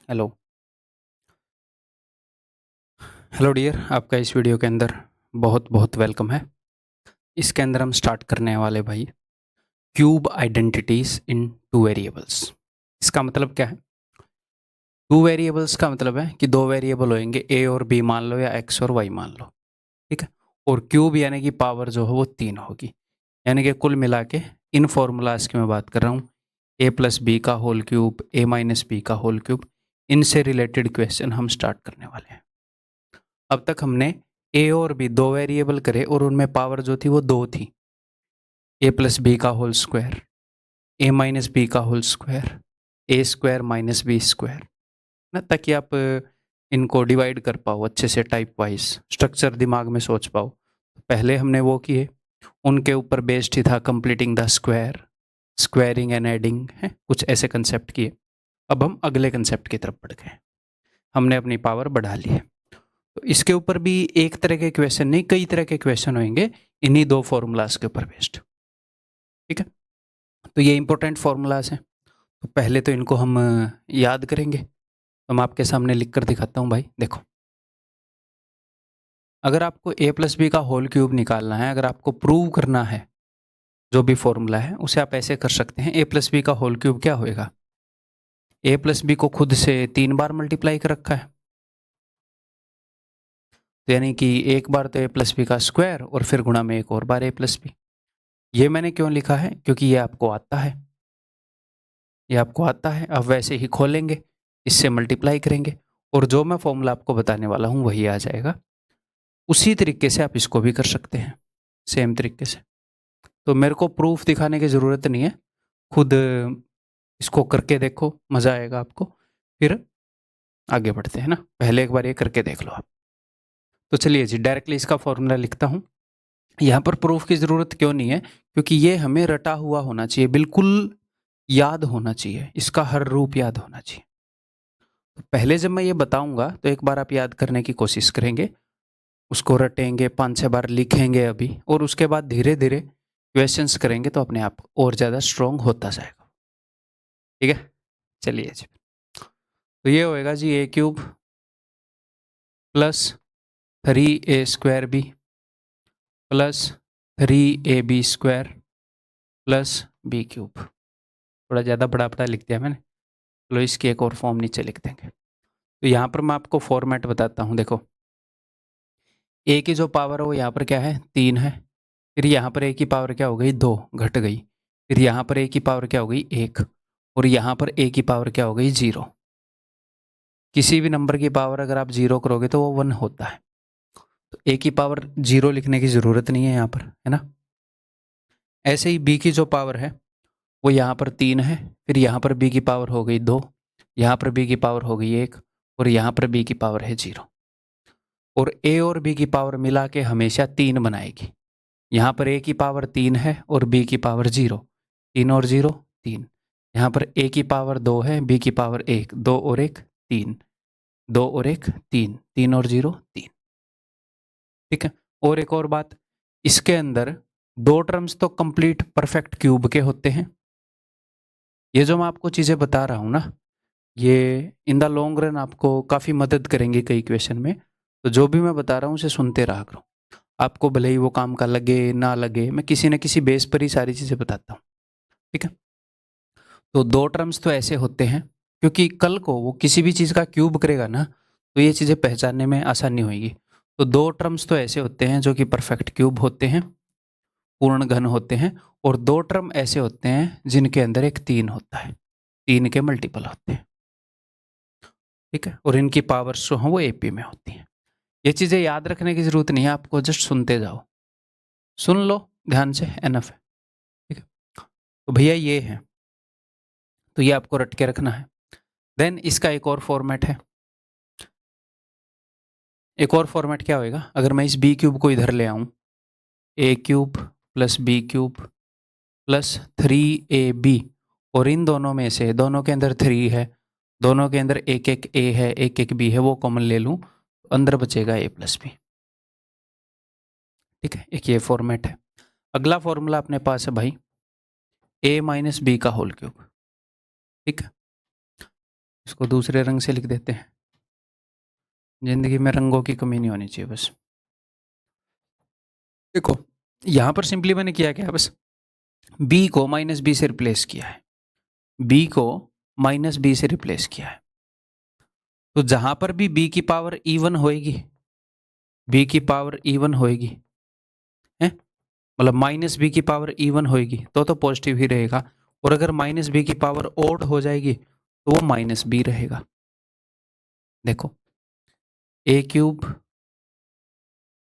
Hello hello dear, आपका इस video के अंदर बहुत बहुत वेलकम है। इसके अंदर हम स्टार्ट करने वाले भाई क्यूब आइडेंटिटीज इन टू वेरिएबल्स। इसका मतलब क्या है? टू वेरिएबल्स का मतलब है कि दो वेरिएबल होंगे, ए और बी मान लो या एक्स और वाई मान लो, ठीक है। और क्यूब यानी कि पावर जो है वो 3 होगी, यानी कि कुल मिला के इन फॉर्मूलाज की मैं बात कर रहा हूँ। ए प्लस बी का होल क्यूब, ए माइनस बी का होल क्यूब, इनसे रिलेटेड क्वेश्चन हम स्टार्ट करने वाले हैं। अब तक हमने ए और बी दो वेरिएबल करे और उनमें पावर जो थी वो 2 थी। ए प्लस बी का होल स्क्वायर, ए माइनस बी का होल स्क्वायर, ए स्क्वायर माइनस बी स्क्वायर ना, ताकि आप इनको डिवाइड कर पाओ अच्छे से, टाइप वाइज स्ट्रक्चर दिमाग में सोच पाओ। पहले हमने वो किए, उनके ऊपर बेस्ड ही था completing the square, squaring and adding है, कुछ ऐसे कंसेप्ट किए। अब हम अगले कंसेप्ट की तरफ बढ़ गए, हमने अपनी पावर बढ़ा ली है। तो इसके ऊपर भी एक तरह के क्वेश्चन नहीं, कई तरह के क्वेश्चन होंगे इन्हीं दो फॉर्मूलाज के ऊपर बेस्ड, ठीक है। तो ये इंपॉर्टेंट फॉर्मूलाज हैं, तो पहले तो इनको हम याद करेंगे। तो मैं आपके सामने लिख कर दिखाता हूँ भाई, देखो। अगर आपको ए प्लस बी का होल क्यूब निकालना है, अगर आपको प्रूव करना है जो भी फॉर्मूला है, उसे आप ऐसे कर सकते हैं। ए प्लस बी का होल क्यूब क्या होएगा? ए प्लस बी को खुद से 3 बार मल्टीप्लाई कर रखा है, तो यानी कि एक बार तो ए प्लस बी का स्क्वायर और फिर गुणा में एक और बार ए प्लस बी। ये मैंने क्यों लिखा है? क्योंकि ये आपको आता है, ये आपको आता है। अब वैसे ही खोलेंगे, इससे मल्टीप्लाई करेंगे और जो मैं फॉर्मूला आपको बताने वाला हूँ वही आ जाएगा। उसी तरीके से आप इसको भी कर सकते हैं, सेम तरीके से। तो मेरे को प्रूफ दिखाने की ज़रूरत नहीं है, खुद इसको करके देखो, मज़ा आएगा आपको। फिर आगे बढ़ते हैं ना, पहले एक बार ये करके देख लो आप। तो चलिए जी, डायरेक्टली इसका फॉर्मूला लिखता हूँ। यहाँ पर प्रूफ की ज़रूरत क्यों नहीं है? क्योंकि ये हमें रटा हुआ होना चाहिए, बिल्कुल याद होना चाहिए, इसका हर रूप याद होना चाहिए। तो पहले जब मैं ये बताऊंगा तो एक बार आप याद करने की कोशिश करेंगे, उसको रटेंगे, 5-6 बार लिखेंगे अभी, और उसके बाद धीरे धीरे क्वेश्चंस करेंगे तो अपने आप और ज़्यादा स्ट्रॉन्ग होता जाएगा, ठीक है। चलिए जी, तो ये होएगा जी a cube plus 3a² b plus 3ab square plus b cube. थोड़ा ज़्यादा बड़ा बड़ा लिख दिया मैंने, चलो इसकी एक और फॉर्म नीचे लिख देंगे। तो यहाँ पर मैं आपको फॉर्मेट बताता हूँ, देखो। ए की जो पावर है वो यहाँ पर क्या है? 3 है। फिर यहाँ पर ए की पावर क्या हो गई? 2, घट गई। फिर यहाँ पर ए की पावर क्या हो गई? 1। और यहाँ पर ए की पावर क्या हो गई? 0। किसी भी नंबर की पावर अगर आप 0 करोगे तो वो 1 होता है, तो ए की पावर 0 लिखने की ज़रूरत नहीं है यहाँ पर, है ना। ऐसे ही बी की जो पावर है वो यहाँ पर 3 है। फिर यहाँ पर बी की पावर हो गई 2, यहाँ पर बी की पावर हो गई 1, और यहाँ पर बी की पावर है 0। और ए और बी की पावर मिला के हमेशा 3 बनाएगी। यहाँ पर ए की पावर 3 है और बी की पावर 0, 3 और 0 3। यहाँ पर ए की पावर 2 है, बी की पावर 1, 2 और 1 3, 2 और 1 3, 3 और 0 3, ठीक है। और एक और बात, इसके अंदर 2 टर्म्स तो कंप्लीट परफेक्ट क्यूब के होते हैं। ये जो मैं आपको चीज़ें बता रहा हूँ ना, ये इन द लॉन्ग रन आपको काफ़ी मदद करेंगे कई क्वेश्चन में। तो जो भी मैं बता रहा हूँ उसे सुनते रहा करो, आपको भले ही वो काम का लगे ना लगे, मैं किसी न किसी बेस पर ही सारी चीज़ें बताता हूँ, ठीक है। तो 2 टर्म्स तो ऐसे होते हैं, क्योंकि कल को वो किसी भी चीज़ का क्यूब करेगा ना, तो ये चीज़ें पहचानने में आसानी होगी। तो 2 टर्म्स तो ऐसे होते हैं जो कि परफेक्ट क्यूब होते हैं, पूर्ण घन होते हैं। और 2 टर्म ऐसे होते हैं जिनके अंदर एक 3 होता है, 3 के मल्टीपल होते हैं, ठीक है। और इनकी पावर्स जो हैं वो एपी में होती हैं। ये चीज़ें याद रखने की ज़रूरत नहीं है आपको, जस्ट सुनते जाओ, सुन लो ध्यान से, एनफ है, ठीक है। तो भैया ये है, तो ये आपको रट के रखना है। देन इसका एक और फॉर्मेट है। एक और फॉर्मेट क्या होएगा? अगर मैं इस बी क्यूब को इधर ले आऊँ, a cube plus b cube plus 3ab, और इन दोनों में से, दोनों के अंदर 3 है, दोनों के अंदर एक एक ए है, एक एक बी है, वो कॉमन ले लूँ, अंदर बचेगा ए प्लस बी, ठीक है। एक ये फॉर्मेट है। अगला फॉर्मूला अपने पास है भाई ए माइनस बी का होल क्यूब, ठीक है। इसको दूसरे रंग से लिख देते हैं, जिंदगी में रंगों की कमी नहीं होनी चाहिए बस। देखो यहां पर सिंपली मैंने किया क्या, बस b को माइनस बी से रिप्लेस किया है, b को माइनस बी से रिप्लेस किया है। तो जहां पर भी b की पावर इवन होएगी, b की पावर इवन होएगी है, मतलब माइनस बी की पावर इवन होएगी तो पॉजिटिव ही रहेगा, और अगर माइनस बी की पावर ओड हो जाएगी तो वो माइनस बी रहेगा। देखो ए क्यूब,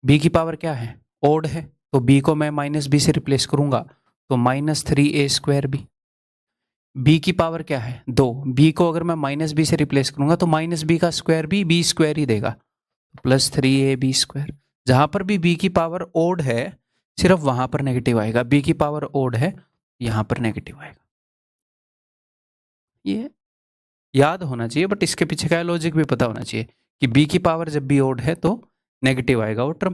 बी की पावर क्या है, ओड है, तो बी को मैं माइनस बी से रिप्लेस करूंगा तो minus 3a square b. B की पावर क्या है, 2, बी को अगर मैं माइनस बी से रिप्लेस करूंगा तो माइनस बी का स्क्वायर भी बी स्क्वायर ही देगा, प्लस 3ab स्क्वायर। जहां पर भी बी की पावर ओड है सिर्फ वहां पर नेगेटिव आएगा, बी की पावर ओड है यहां पर नेगेटिव आएगा। ये याद होना चाहिए, बट इसके पीछे का लॉजिक भी पता होना चाहिए कि बी की पावर जब भी ओड है तो नेगेटिव आएगा वो टर्म,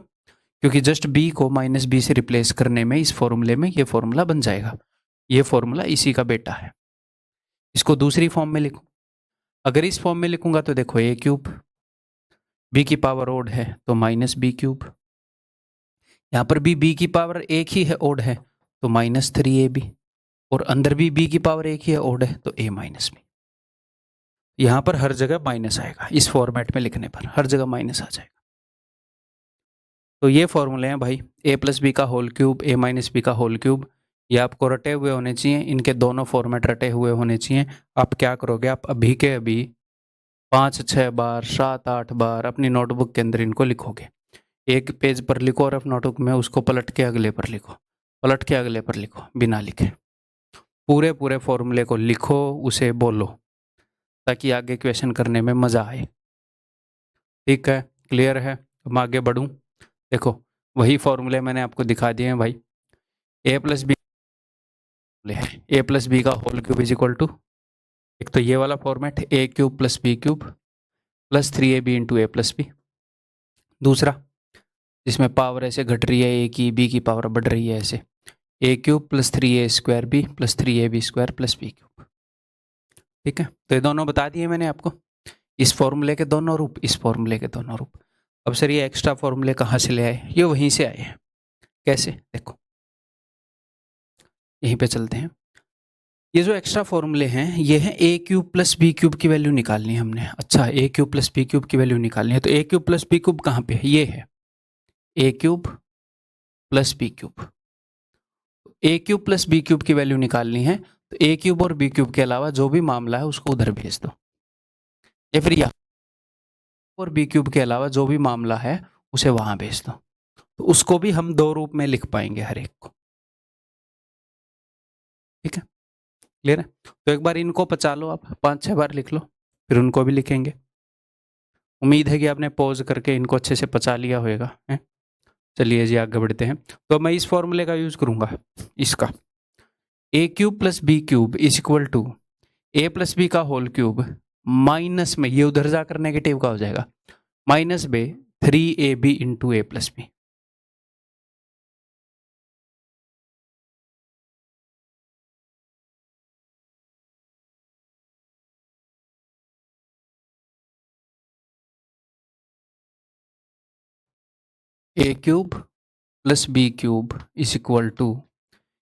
क्योंकि जस्ट बी को माइनस बी से रिप्लेस करने में इस फॉर्मूले में ये फॉर्मूला बन जाएगा। ये फॉर्मूला इसी का बेटा है। इसको दूसरी फॉर्म में लिखूं, अगर इस फॉर्म में लिखूंगा तो देखो ए क्यूब, बी की पावर ओड है तो माइनस बी क्यूब, यहां पर भी बी की पावर एक ही है ओड है तो माइनस 3ab, और अंदर भी बी की पावर एक ही है ओड है तो a माइनस बी। यहां पर हर जगह माइनस आएगा, इस फॉर्मेट में लिखने पर हर जगह माइनस आ जाएगा। तो ये फॉर्मूले हैं भाई, a प्लस बी का whole cube, a minus b का होल क्यूब, ये आपको रटे हुए होने चाहिए, इनके दोनों फॉर्मेट रटे हुए होने चाहिए। आप क्या करोगे, आप अभी के अभी 5-6 बार 7-8 बार अपनी नोटबुक के अंदर इनको लिखोगे, एक पेज पर लिखो और अपनी नोटबुक में उसको पलट के अगले पर लिखो, पलट के अगले पर लिखो, बिना लिखे पूरे पूरे फॉर्मूले को लिखो, उसे बोलो, ताकि आगे क्वेश्चन करने में मज़ा आए। ठीक है, क्लियर है, मैं आगे बढ़ूँ। देखो वही फॉर्मूले मैंने आपको दिखा दिए हैं भाई, a plus b, a plus b का whole cube is equal to, एक तो ये वाला format a cube plus b cube plus 3ab into a plus b, दूसरा जिसमें पावर ऐसे घट रही है ए की, बी की पावर बढ़ रही है ऐसे, a cube plus 3a square b plus 3ab square plus b cube. ठीक है, तो ये दोनों बता दिए मैंने आपको, इस फॉर्मूले के दोनों रूप, इस फॉर्मूले के दोनों रूप। अब सर ये एक्स्ट्रा फॉर्मूले कहाँ से ले आए, ये वहीं से आए हैं। कैसे, देखो यहीं पे चलते हैं। ये जो एक्स्ट्रा फॉर्मूले हैं ये है a cube plus b cube की वैल्यू निकालनी है हमने। अच्छा, ए क्यूब प्लस बी क्यूब की वैल्यू निकालनी है, तो a cube plus b cube कहाँ पे है, ये है a cube plus b cube. A cube plus b cube की वैल्यू निकालनी है, तो ए क्यूब और बी क्यूब के अलावा जो भी मामला है उसको उधर भेज दो, या फिर यहाँ और बी क्यूब के अलावा जो भी मामला है उसे वहां भेज दो, तो उसको भी हम दो रूप में लिख पाएंगे हर एक को। ठीक है, क्लियर है। तो एक बार इनको पचा लो, आप 5-6 बार लिख लो, फिर उनको भी लिखेंगे। उम्मीद है कि आपने पॉज करके इनको अच्छे से पचा लिया होगा है। चलिए जी आगे बढ़ते हैं। तो मैं इस फॉर्मूले का यूज करूंगा, इसका a cube plus b cube is equal to a plus b का होल क्यूब माइनस में, ये उधर जाकर नेगेटिव का हो जाएगा, माइनस बे 3ab into a plus b. A cube plus b cube is equal to,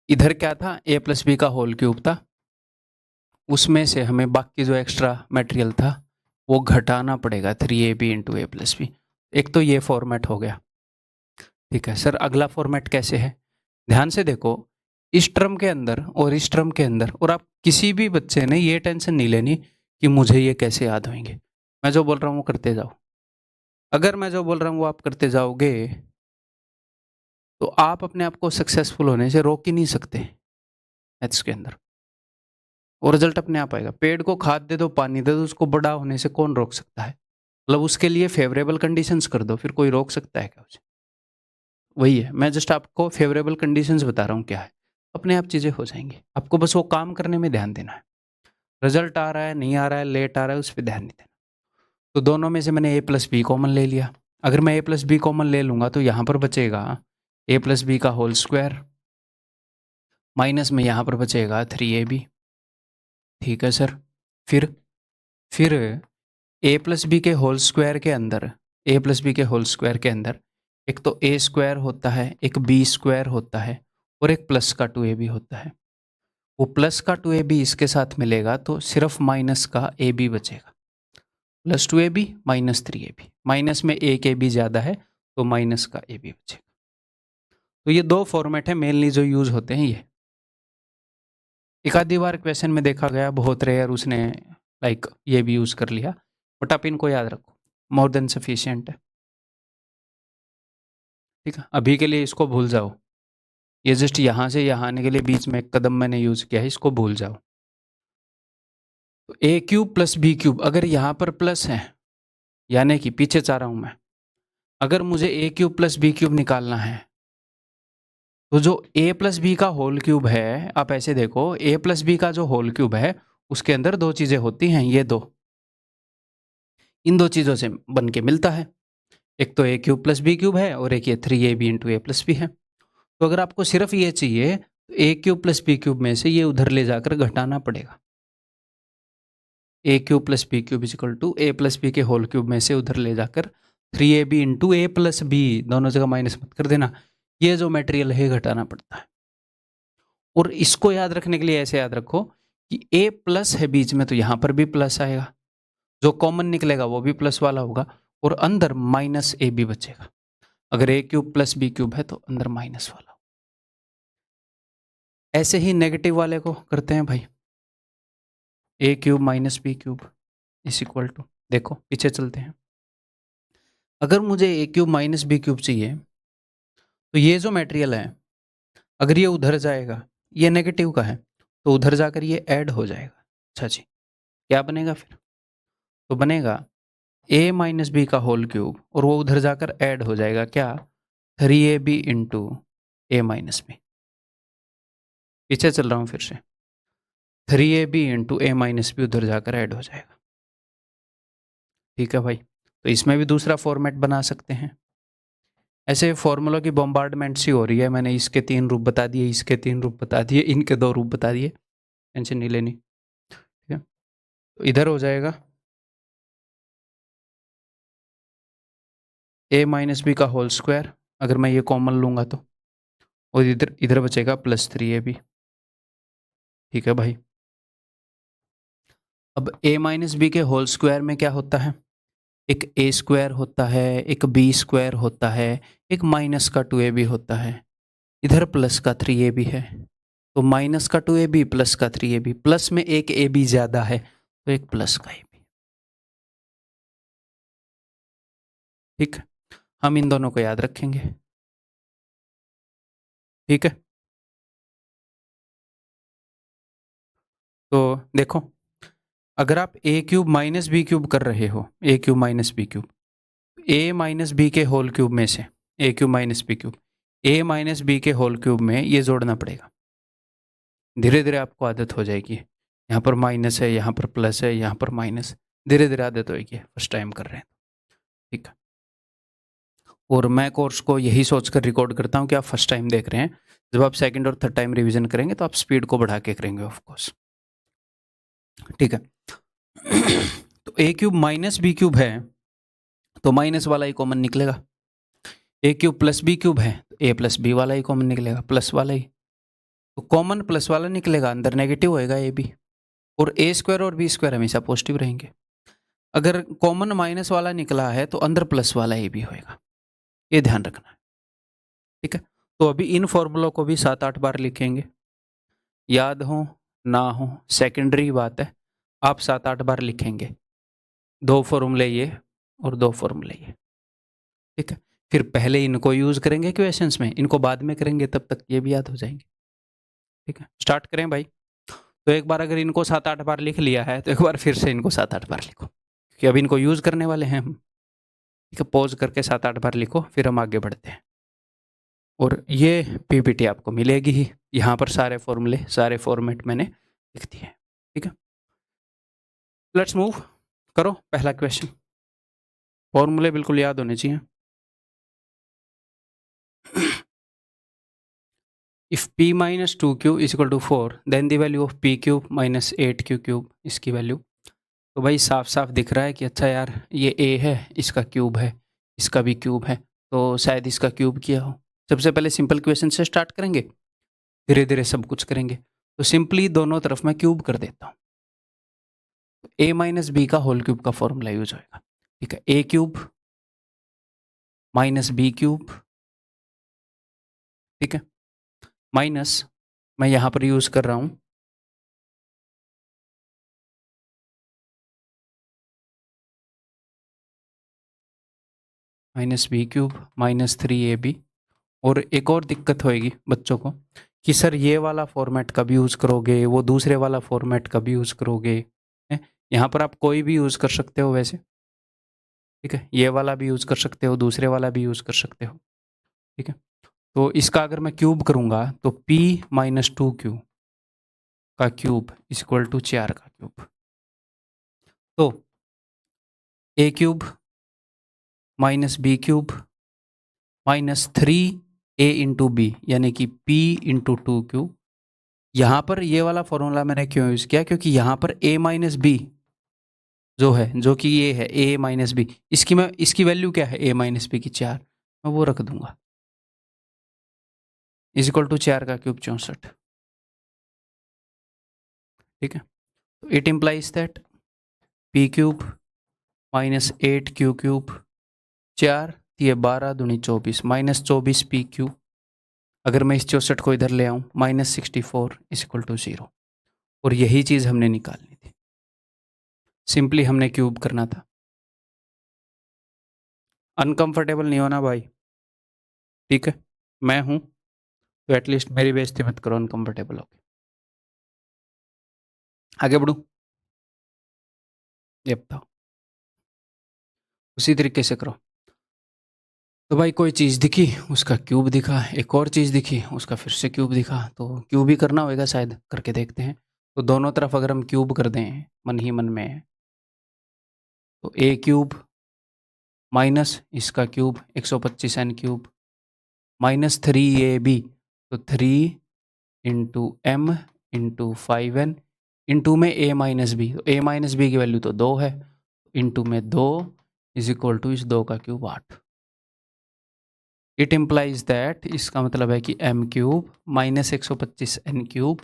इधर क्या था, ए प्लस बी का होल क्यूब था, उसमें से हमें बाकी जो एक्स्ट्रा मटेरियल था वो घटाना पड़ेगा 3ab into a plus B. एक तो ये फॉर्मेट हो गया। ठीक है सर, अगला फॉर्मेट कैसे है, ध्यान से देखो, इस टर्म के अंदर और इस टर्म के अंदर, और आप किसी भी बच्चे ने ये टेंशन नहीं लेनी कि मुझे ये कैसे याद होंगे, मैं जो बोल रहा हूँ वो करते जाओ। अगर मैं जो बोल रहा हूँ वो आप करते जाओगे तो आप अपने आप को सक्सेसफुल होने से रोक ही नहीं सकते मैथ्स के अंदर, और रिजल्ट अपने आप आएगा। पेड़ को खाद दे दो, पानी दे दो, उसको बड़ा होने से कौन रोक सकता है, मतलब उसके लिए फेवरेबल कंडीशंस कर दो, फिर कोई रोक सकता है क्या उसे। वही है, मैं जस्ट आपको फेवरेबल कंडीशंस बता रहा हूँ क्या है, अपने आप चीज़ें हो जाएंगी। आपको बस वो काम करने में ध्यान देना है, रिजल्ट आ रहा है नहीं आ रहा है लेट आ रहा है उस पर ध्यान नहीं देना। तो दोनों में से मैंने ए प्लस बी कॉमन ले लिया, अगर मैं ए प्लस बी कॉमन ले लूँगा तो यहाँ पर बचेगा ए प्लस बी का होल स्क्वायर, माइनस में यहाँ पर बचेगा 3ab। ठीक है सर, फिर फिर ए प्लस बी के होल स्क्वायर के अंदर, ए प्लस बी के होल स्क्वायर के अंदर एक तो ए स्क्वायर होता है, एक बी स्क्वायर होता है और एक प्लस का 2ab होता है। वो प्लस का 2ab इसके साथ मिलेगा तो सिर्फ माइनस का ab बचेगा, plus 2ab minus 3ab, minus में एक ab ज़्यादा है तो माइनस का ab बचेगा। तो ये दो फॉर्मेट है मेनली जो यूज होते हैं। ये एक आधी बार क्वेश्चन में देखा गया, बहुत रेयर उसने लाइक ये भी यूज कर लिया, बट आप इनको याद रखो, मोर देन सफिशिएंट है। ठीक है, अभी के लिए इसको भूल जाओ, ये जस्ट यहाँ से यहाँ आने के लिए बीच में एक कदम मैंने यूज किया है, इसको भूल जाओ। तो a cube plus b cube, अगर यहाँ पर प्लस है यानी कि पीछे चाह रहा हूँ मैं, अगर मुझे a cube plus b cube निकालना है तो जो ए प्लस बी का होल क्यूब है, आप ऐसे देखो, ए प्लस बी का जो होल क्यूब है उसके अंदर दो चीज़ें होती हैं, ये दो, इन दो चीज़ों से बन के मिलता है, एक तो a cube plus b cube है और एक ये 3ab into a plus B है। तो अगर आपको सिर्फ ये चाहिए तो a cube plus b cube में से ये उधर ले जाकर घटाना पड़ेगा। A cube plus b cube is equal to a plus b के होल क्यूब में से उधर ले जाकर 3ab into a plus B, दोनों जगह माइनस मत कर देना, ये जो मटेरियल है घटाना पड़ता है। और इसको याद रखने के लिए ऐसे याद रखो कि ए प्लस है बीच में तो यहाँ पर भी प्लस आएगा, जो कॉमन निकलेगा वो भी प्लस वाला होगा और अंदर माइनस ए बी बचेगा। अगर ए क्यूब प्लस बी क्यूब है तो अंदर माइनस वाला। ऐसे ही नेगेटिव वाले को करते हैं भाई, a cube minus b cube is equal to, देखो पीछे चलते हैं, अगर मुझे a cube minus b cube चाहिए तो ये जो मटेरियल है अगर ये उधर जाएगा, ये नेगेटिव का है तो उधर जाकर ये ऐड हो जाएगा। अच्छा जी, क्या बनेगा फिर? तो बनेगा ए माइनस बी का होल क्यूब और वो उधर जाकर ऐड हो जाएगा, क्या? 3ab into a minus B. पीछे चल रहा हूँ फिर से, 3ab into a minus B उधर जाकर ऐड हो जाएगा। ठीक है भाई, तो इसमें भी दूसरा फॉर्मेट बना सकते हैं। ऐसे फॉर्मूला की बॉम्बार्डमेंट सी हो रही है, मैंने इसके 3 रूप बता दिए, इसके 3 रूप बता दिए, इनके 2 रूप बता दिए, टेंशन नहीं लेनी। ठीक है, तो इधर हो जाएगा ए माइनस बी का होल स्क्वायर, अगर मैं ये कॉमन लूँगा तो, और इधर इधर बचेगा प्लस 3ab। ठीक है भाई, अब ए माइनस बी के होल स्क्वायर में क्या होता है? एक ए स्क्वायर होता है, एक बी स्क्वायर होता है, एक माइनस का 2ab होता है, इधर प्लस का 3ab है, तो माइनस का 2ab प्लस का 3ab, प्लस में एक ab ज़्यादा है तो एक प्लस का ab। ठीक, हम इन दोनों को याद रखेंगे। ठीक है, तो देखो, अगर आप ए क्यूब माइनस बी क्यूब कर रहे हो, ए क्यूब माइनस बी क्यूब, ए माइनस बी के होल क्यूब में से ए क्यूब माइनस बी क्यूब, ए माइनस बी के होल क्यूब में ये जोड़ना पड़ेगा। धीरे धीरे आपको आदत हो जाएगी, यहाँ पर माइनस है, यहाँ पर प्लस है, यहाँ पर माइनस, धीरे धीरे आदत होगी, फर्स्ट टाइम कर रहे हैं। ठीक है, और मैं कोर्स को यही सोचकर रिकॉर्ड करता हूँ कि आप फर्स्ट टाइम देख रहे हैं, जब आप सेकंड और थर्ड टाइम रिवीजन करेंगे तो आप स्पीड को बढ़ा के करेंगे ऑफ कोर्स। ठीक है, तो a cube minus b cube है तो माइनस वाला ही कॉमन निकलेगा, ए क्यूब प्लस बी क्यूब है तो ए प्लस बी वाला ही कॉमन निकलेगा, प्लस वाला ही, तो कॉमन प्लस वाला निकलेगा, अंदर नेगेटिव होएगा ए बी, और ए स्क्वायर और बी स्क्वायर हमेशा पॉजिटिव रहेंगे। अगर कॉमन माइनस वाला निकला है तो अंदर प्लस वाला ए बी होएगा, ये ध्यान रखना है। ठीक है, तो अभी इन फॉर्मूलों को भी 7-8 बार लिखेंगे, याद हो ना हो सेकेंडरी बात है, आप 7-8 बार लिखेंगे, 2 फॉर्मूले ये और 2 फॉर्मूले ये। ठीक है, फिर पहले इनको यूज करेंगे क्वेश्चंस में, इनको बाद में करेंगे, तब तक ये भी याद हो जाएंगे। ठीक है, स्टार्ट करें भाई। तो एक बार अगर इनको 7-8 बार लिख लिया है तो एक बार फिर से इनको 7-8 बार लिखो, क्योंकि अब इनको यूज करने वाले हैं हम। ठीक है, पॉज करके 7-8 बार लिखो, फिर हम आगे बढ़ते हैं। और ये पीपीटी आपको मिलेगी ही, यहाँ पर सारे फॉर्मूले सारे फॉर्मेट मैंने लिख दिए। ठीक है, लेट्स मूव, करो पहला क्वेश्चन, फॉर्मूले बिल्कुल याद होने चाहिए। If p minus 2q is equal to 4, then the value of p cube minus 8q cube, इसकी वैल्यू तो भाई साफ साफ दिख रहा है कि अच्छा यार ये ए है, इसका क्यूब है, इसका भी क्यूब है, तो शायद इसका क्यूब किया हो। सबसे पहले सिंपल क्वेश्चन से स्टार्ट करेंगे, धीरे धीरे सब कुछ करेंगे। तो सिंपली दोनों तरफ मैं क्यूब कर देता हूँ। ए माइनस बी का होल क्यूब का फॉर्मूला यूज होएगा। ठीक है, a cube minus b cube, ठीक है, माइनस मैं यहां पर यूज कर रहा हूं minus b cube minus 3ab। और एक और दिक्कत होएगी बच्चों को कि सर ये वाला फॉर्मेट कब यूज करोगे, वो दूसरे वाला फॉर्मेट कब यूज करोगे। यहाँ पर आप कोई भी यूज कर सकते हो वैसे, ठीक है, ये वाला भी यूज कर सकते हो, दूसरे वाला भी यूज कर सकते हो, ठीक है। तो इसका अगर मैं क्यूब करूंगा तो p माइनस 2q का क्यूब इज इक्वल टू 4 का क्यूब। तो a cube minus b cube minus 3a into b यानी कि p इंटू 2q। यहाँ पर ये वाला फॉर्मूला मैंने क्यों यूज किया, क्योंकि यहाँ पर a माइनस बी जो है, जो कि ये है a माइनस बी, इसकी वैल्यू क्या है, a माइनस बी की 4, मैं वो रख दूंगा इज इक्वल टू 4 का क्यूब 64। ठीक है, तो it implies that p cube minus 8q cube 4 ये 12 दूनी 24 माइनस 24 p क्यूब। अगर मैं इस 64 को इधर ले आऊं माइनस 64 इज इक्वल टू 0। और यही चीज हमने निकालनी थी, सिंपली हमने क्यूब करना था। अनकंफर्टेबल नहीं होना भाई, ठीक है, मैं हूं तो एटलीस्ट मेरी बेइज्जती मत करो अनकंफर्टेबल होके। आगे बढ़ूं, ये बताओ, उसी तरीके से करो। तो भाई कोई चीज़ दिखी उसका क्यूब दिखा, एक और चीज़ दिखी उसका फिर से क्यूब दिखा, तो क्यूब ही करना होगा शायद, करके देखते हैं। तो दोनों तरफ अगर हम क्यूब कर दें मन ही मन में, तो ए क्यूब माइनस इसका cube 125n cube minus 3ab, तो 3 into m into 5n into में a माइनस बी, तो a माइनस बी की वैल्यू तो 2 है, इंटू में 2 इज इक्वल टू इस 2 का क्यूब 8। इट इम्प्लाइज दैट, इसका मतलब है कि m cube minus 125n cube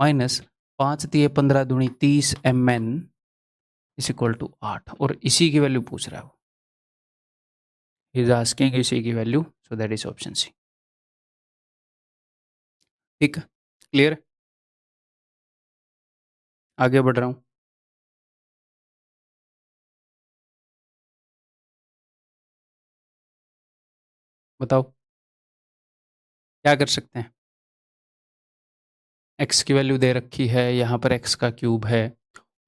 minus 5 तिये 15 दूनी 30 mn इज इक्वल टू 8। और इसी की वैल्यू पूछ रहा है वो, इज आस्किंग इसी की value, so that is option c. ठीक है, क्लियर, आगे बढ़ रहा हूं। बताओ क्या कर सकते हैं। x की वैल्यू दे रखी है, यहाँ पर x का क्यूब है,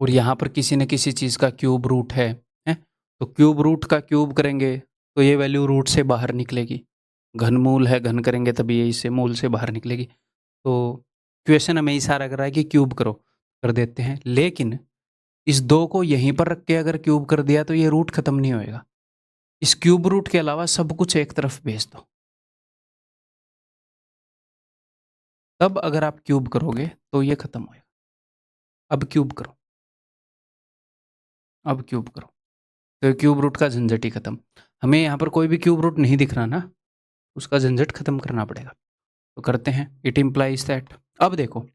और यहाँ पर किसी न किसी चीज़ का क्यूब रूट है? तो क्यूब रूट का क्यूब करेंगे तो ये वैल्यू रूट से बाहर निकलेगी, घनमूल है, घन करेंगे तभी ये इससे मूल से बाहर निकलेगी। तो क्वेश्चन हमें इशारा कर रहा है कि क्यूब करो, कर देते हैं, लेकिन इस 2 को यहीं पर रख के अगर क्यूब कर दिया तो ये रूट खत्म नहीं होएगा। इस क्यूब रूट के अलावा सब कुछ एक तरफ भेज दो, तब अगर आप क्यूब करोगे तो ये खत्म होएगा। अब क्यूब करो, अब क्यूब करो, तो क्यूब रूट का झंझट ही खत्म। हमें यहाँ पर कोई भी क्यूब रूट नहीं दिख रहा ना, उसका झंझट खत्म करना पड़ेगा। तो करते हैं, इट इम्प्लाइज दैट। अब देखो,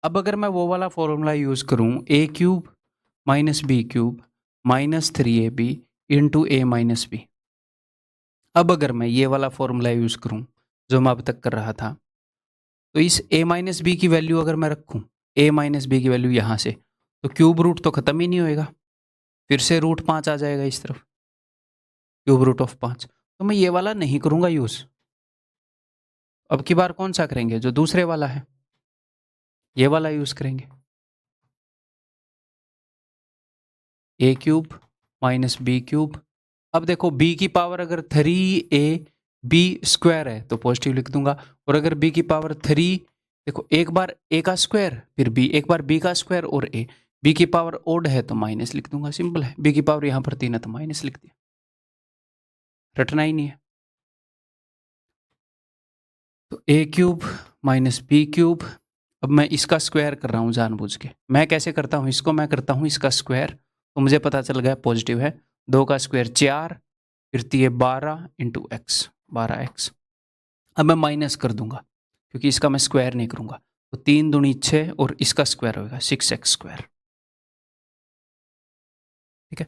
अब अगर मैं वो वाला फॉर्मूला यूज करूं, a cube minus b cube minus 3ab into a minus b. अब अगर मैं ये वाला फॉर्मूला यूज करूं जो मैं अब तक कर रहा था, तो इस a माइनस बी की वैल्यू अगर मैं रखूं, a माइनस बी की वैल्यू यहाँ से, तो क्यूब रूट तो खत्म ही नहीं होएगा, फिर से रूट 5 आ जाएगा इस तरफ, क्यूब रूट ऑफ 5। तो मैं ये वाला नहीं करूंगा यूज, अब की बार कौन सा करेंगे, जो दूसरे वाला है, ये वाला यूज करेंगे, ए क्यूब माइनस बी क्यूब। अब देखो b की पावर अगर 3ab स्क्वायर है तो पॉजिटिव लिख दूंगा, और अगर b की पावर 3, देखो एक बार a का स्क्वायर फिर b, एक बार b का स्क्वायर और a, b की पावर ओड है तो माइनस लिख दूंगा, सिंपल है। b की पावर यहां पर 3 है तो माइनस लिख दिया, रटना ही नहीं है। तो a cube minus b cube, अब मैं इसका स्क्वायर कर रहा हूं जानबूझ के। मैं कैसे करता हूं इसको, मैं करता हूं इसका स्क्वायर तो मुझे पता चल गया पॉजिटिव है। 2 का स्क्वायर 4, फिर 12 इंटू एक्स, 12x। अब मैं माइनस कर दूंगा क्योंकि इसका मैं स्क्वायर नहीं करूंगा, तो 3 दूनी 6 और इसका स्क्वायर होगा 6x स्क्वायर। ठीक है,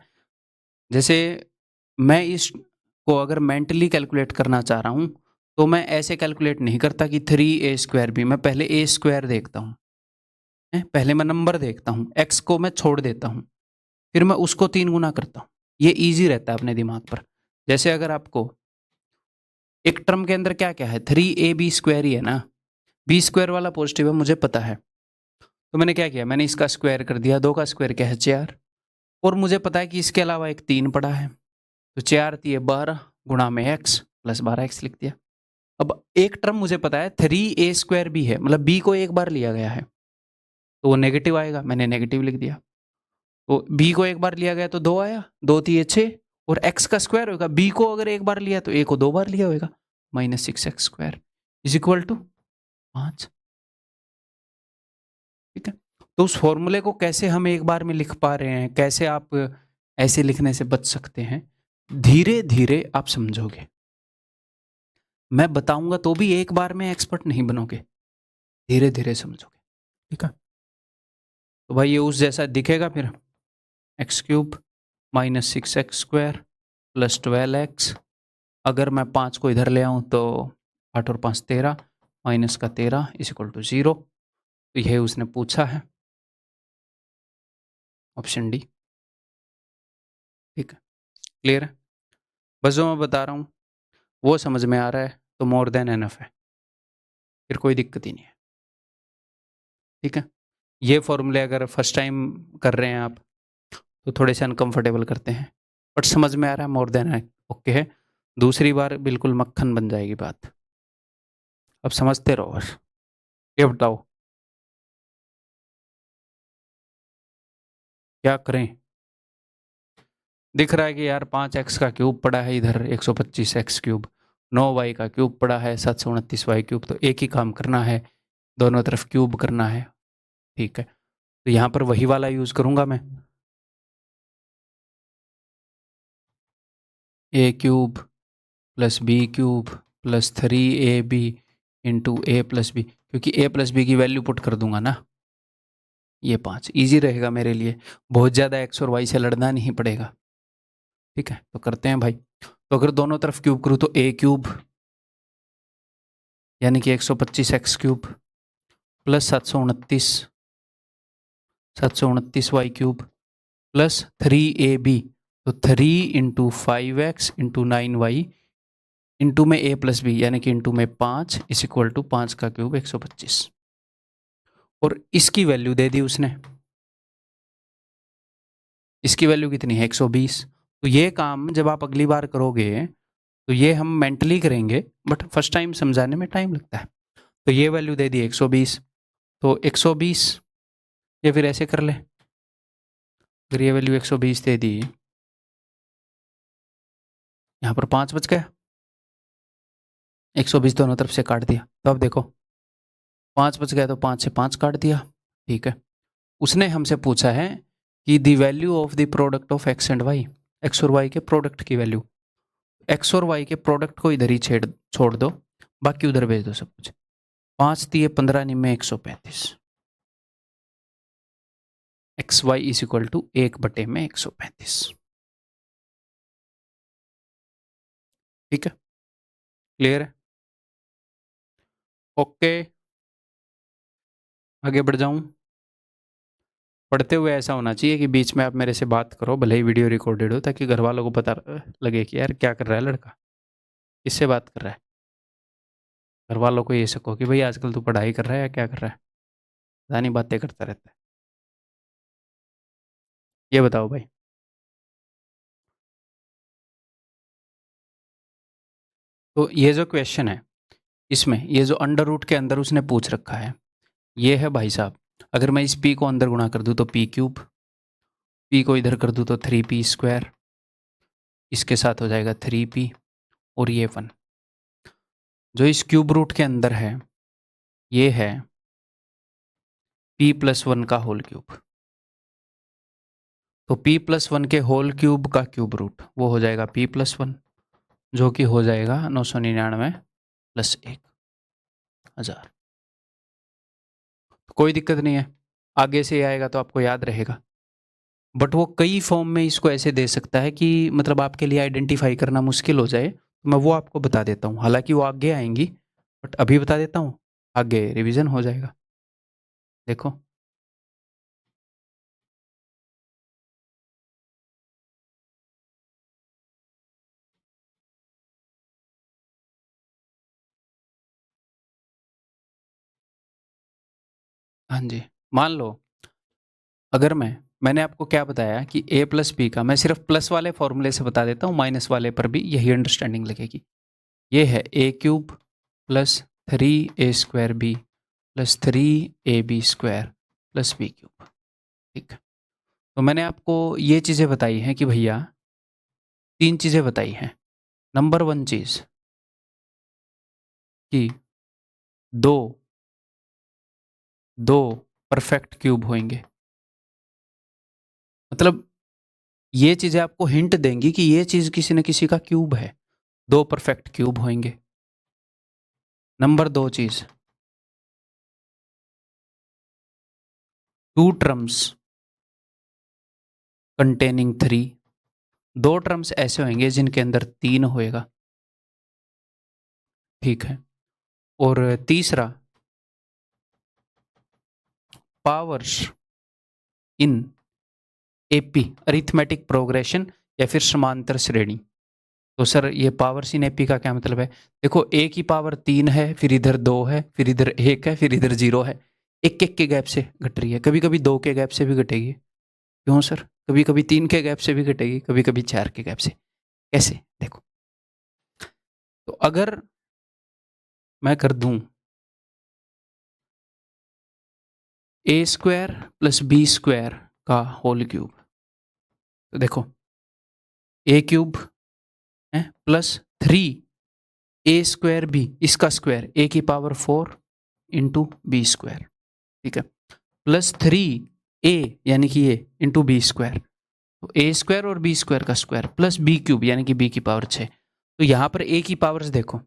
जैसे मैं इस को अगर मेंटली कैलकुलेट करना चाह रहा हूं तो मैं ऐसे कैलकुलेट नहीं करता कि 3a स्क्वायर भी, मैं पहले a स्क्वायर देखता हूं, पहले मैं नंबर देखता हूं, x को मैं छोड़ देता हूं, फिर मैं उसको 3 गुना करता हूं। ये इजी रहता है अपने दिमाग पर। जैसे अगर आपको एक टर्म के अंदर क्या क्या है, 3ab स्क्वायर ही है ना, b स्क्वायर वाला पॉजिटिव है मुझे पता है, तो मैंने क्या किया, मैंने इसका स्क्वायर कर दिया। 2 का स्क्वायर क्या है 4, और मुझे पता है कि इसके अलावा एक 3 पड़ा है, तो 4 3 12 गुणा में x प्लस 12x लिख दिया। अब एक टर्म मुझे पता है 3a स्क्वायर भी है, मतलब b को एक बार लिया गया है तो वो नेगेटिव आएगा, मैंने नेगेटिव लिख दिया। तो b को एक बार लिया गया तो 2 आया, 2 3 6, और x का स्क्वायर होगा, b को अगर एक बार लिया तो a को 2 बार लिया होगा, -6x square is equal to 5। ठीक है, तो उस फॉर्मूले को कैसे हम एक बार में लिख पा रहे हैं, कैसे आप ऐसे लिखने से बच सकते हैं, धीरे धीरे आप समझोगे। मैं बताऊंगा तो भी एक बार में एक्सपर्ट नहीं बनोगे, धीरे धीरे समझोगे। ठीक है, तो भाई ये उस जैसा दिखेगा फिर, x cube -6x square plus 12x। अगर मैं 5 को इधर ले आऊं तो 8 और 5 13, माइनस का 13 इज इक्वल टू 0। तो यह उसने पूछा है, ऑप्शन डी। ठीक है, क्लियर है, बस जो मैं बता रहा हूँ वो समझ में आ रहा है तो मोर देन एनफ है, फिर कोई दिक्कत ही नहीं है। ठीक है, ये फॉर्मूले अगर फर्स्ट टाइम कर रहे हैं आप तो थोड़े से अनकंफर्टेबल करते हैं, बट समझ में आ रहा है मोर देन ओके है। दूसरी बार बिल्कुल मक्खन बन जाएगी बात। अब समझते रहो बस। ये बताओ क्या करें। दिख रहा है कि यार 5x का क्यूब पड़ा है इधर, 125x क्यूब, 9y का क्यूब पड़ा है 729y क्यूब, तो एक ही काम करना है, दोनों तरफ क्यूब करना है। ठीक है, तो यहाँ पर वही वाला यूज करूंगा मैं, a cube plus b cube plus 3ab into a plus b, क्योंकि a प्लस बी की वैल्यू पुट कर दूंगा ना, ये 5 इजी रहेगा मेरे लिए, बहुत ज़्यादा x और y से लड़ना नहीं पड़ेगा। ठीक है, तो करते हैं भाई। तो अगर दोनों तरफ क्यूब करूँ तो a क्यूब यानी कि 125x cube plus 729y cube plus 3ab, तो 3 into 5x into 9y into में a प्लस बी यानी कि इंटू में 5 इस इक्वल टू 5 का क्यूब 125, और इसकी वैल्यू दे दी उसने, इसकी वैल्यू कितनी है 120। तो ये काम जब आप अगली बार करोगे तो ये हम मेंटली करेंगे, बट फर्स्ट टाइम समझाने में टाइम लगता है। तो ये वैल्यू दे दी 120, तो 120, या फिर ऐसे कर ले, अगर ये वैल्यू 120 दे दी, यहाँ पर 5 बच गया, 120 दोनों तरफ से काट दिया, तो अब देखो 5 बच गया, तो 5 से 5 काट दिया। ठीक है, उसने हमसे पूछा है कि the value of the product of x and y, x और वाई के प्रोडक्ट की वैल्यू, एक्स और वाई के प्रोडक्ट को इधर ही छोड़ दो, बाकी उधर भेज दो सब कुछ। 5 दिए 15 निम्न 135, x y is equal to 1/135। ठीक है, क्लियर है, ओके। आगे बढ़ जाऊं, पढ़ते हुए ऐसा होना चाहिए कि बीच में आप मेरे से बात करो, भले ही वीडियो रिकॉर्डेड हो, ताकि घर वालों को पता लगे कि यार क्या कर रहा है लड़का, किससे बात कर रहा है। घर वालों को ये सको कि भाई आजकल तू पढ़ाई कर रहा है या क्या कर रहा है, पता नहीं बातें करता रहता है। ये बताओ भाई, तो ये जो क्वेश्चन है इसमें ये जो अंडर रूट के अंदर उसने पूछ रखा है, ये है भाई साहब, अगर मैं इस p को अंदर गुणा कर दूं तो p क्यूब, p को इधर कर दूं तो 3p स्क्वायर, इसके साथ हो जाएगा 3p, और ये 1 जो इस क्यूब रूट के अंदर है ये है p + 1 का होल क्यूब। तो p+1 के होल क्यूब का क्यूब रूट वो हो जाएगा p+1, जो कि हो जाएगा 999 + 1,000। कोई दिक्कत नहीं है, आगे से आएगा तो आपको याद रहेगा। बट वो कई फॉर्म में इसको ऐसे दे सकता है कि मतलब आपके लिए आइडेंटिफाई करना मुश्किल हो जाए, तो मैं वो आपको बता देता हूँ। हालांकि वो आगे आएंगी, बट अभी बता देता हूँ, आगे रिवीजन हो जाएगा। देखो, हाँ जी, मान लो अगर मैंने आपको क्या बताया कि a+b का, मैं सिर्फ प्लस वाले फॉर्मूले से बता देता हूँ, माइनस वाले पर भी यही अंडरस्टैंडिंग लगेगी। ये है a³ + 3a² + 3ab² + b³। ठीक है, तो मैंने आपको ये चीज़ें बताई हैं कि भैया 3 चीज़ें बताई हैं। नंबर 1 चीज़ कि दो दो परफेक्ट क्यूब होंगे। मतलब ये चीज़ें आपको हिंट देंगी कि ये चीज़ किसी न किसी का क्यूब है। 2 परफेक्ट क्यूब होंगे। नंबर 2 चीज़, 2 टर्म्स कंटेनिंग 3। 2 टर्म्स ऐसे होंगे जिनके अंदर 3 होएगा। ठीक है, और तीसरा, powers in AP arithmetic progression या फिर समांतर श्रेणी। तो सर ये पावर्स इन एपी का क्या मतलब है? देखो, a की पावर 3 है, फिर इधर 2 है, फिर इधर 1 है, फिर इधर 0 है। एक एक के गैप से घट रही है। कभी कभी 2 के गैप से भी घटेगी। क्यों सर? कभी कभी 3 के गैप से भी घटेगी, कभी कभी 4 के गैप से। कैसे? देखो, तो अगर मैं कर दूं a² + b² का होल क्यूब, तो देखो a³ है प्लस 3a² b, इसका स्क्वायर a की पावर 4 इंटू b²। ठीक है, प्लस 3a यानी कि ये इंटू b²। तो a² और b² का स्क्वायर प्लस b³ यानी कि b की पावर 6। तो यहाँ पर a की पावर्स देखो,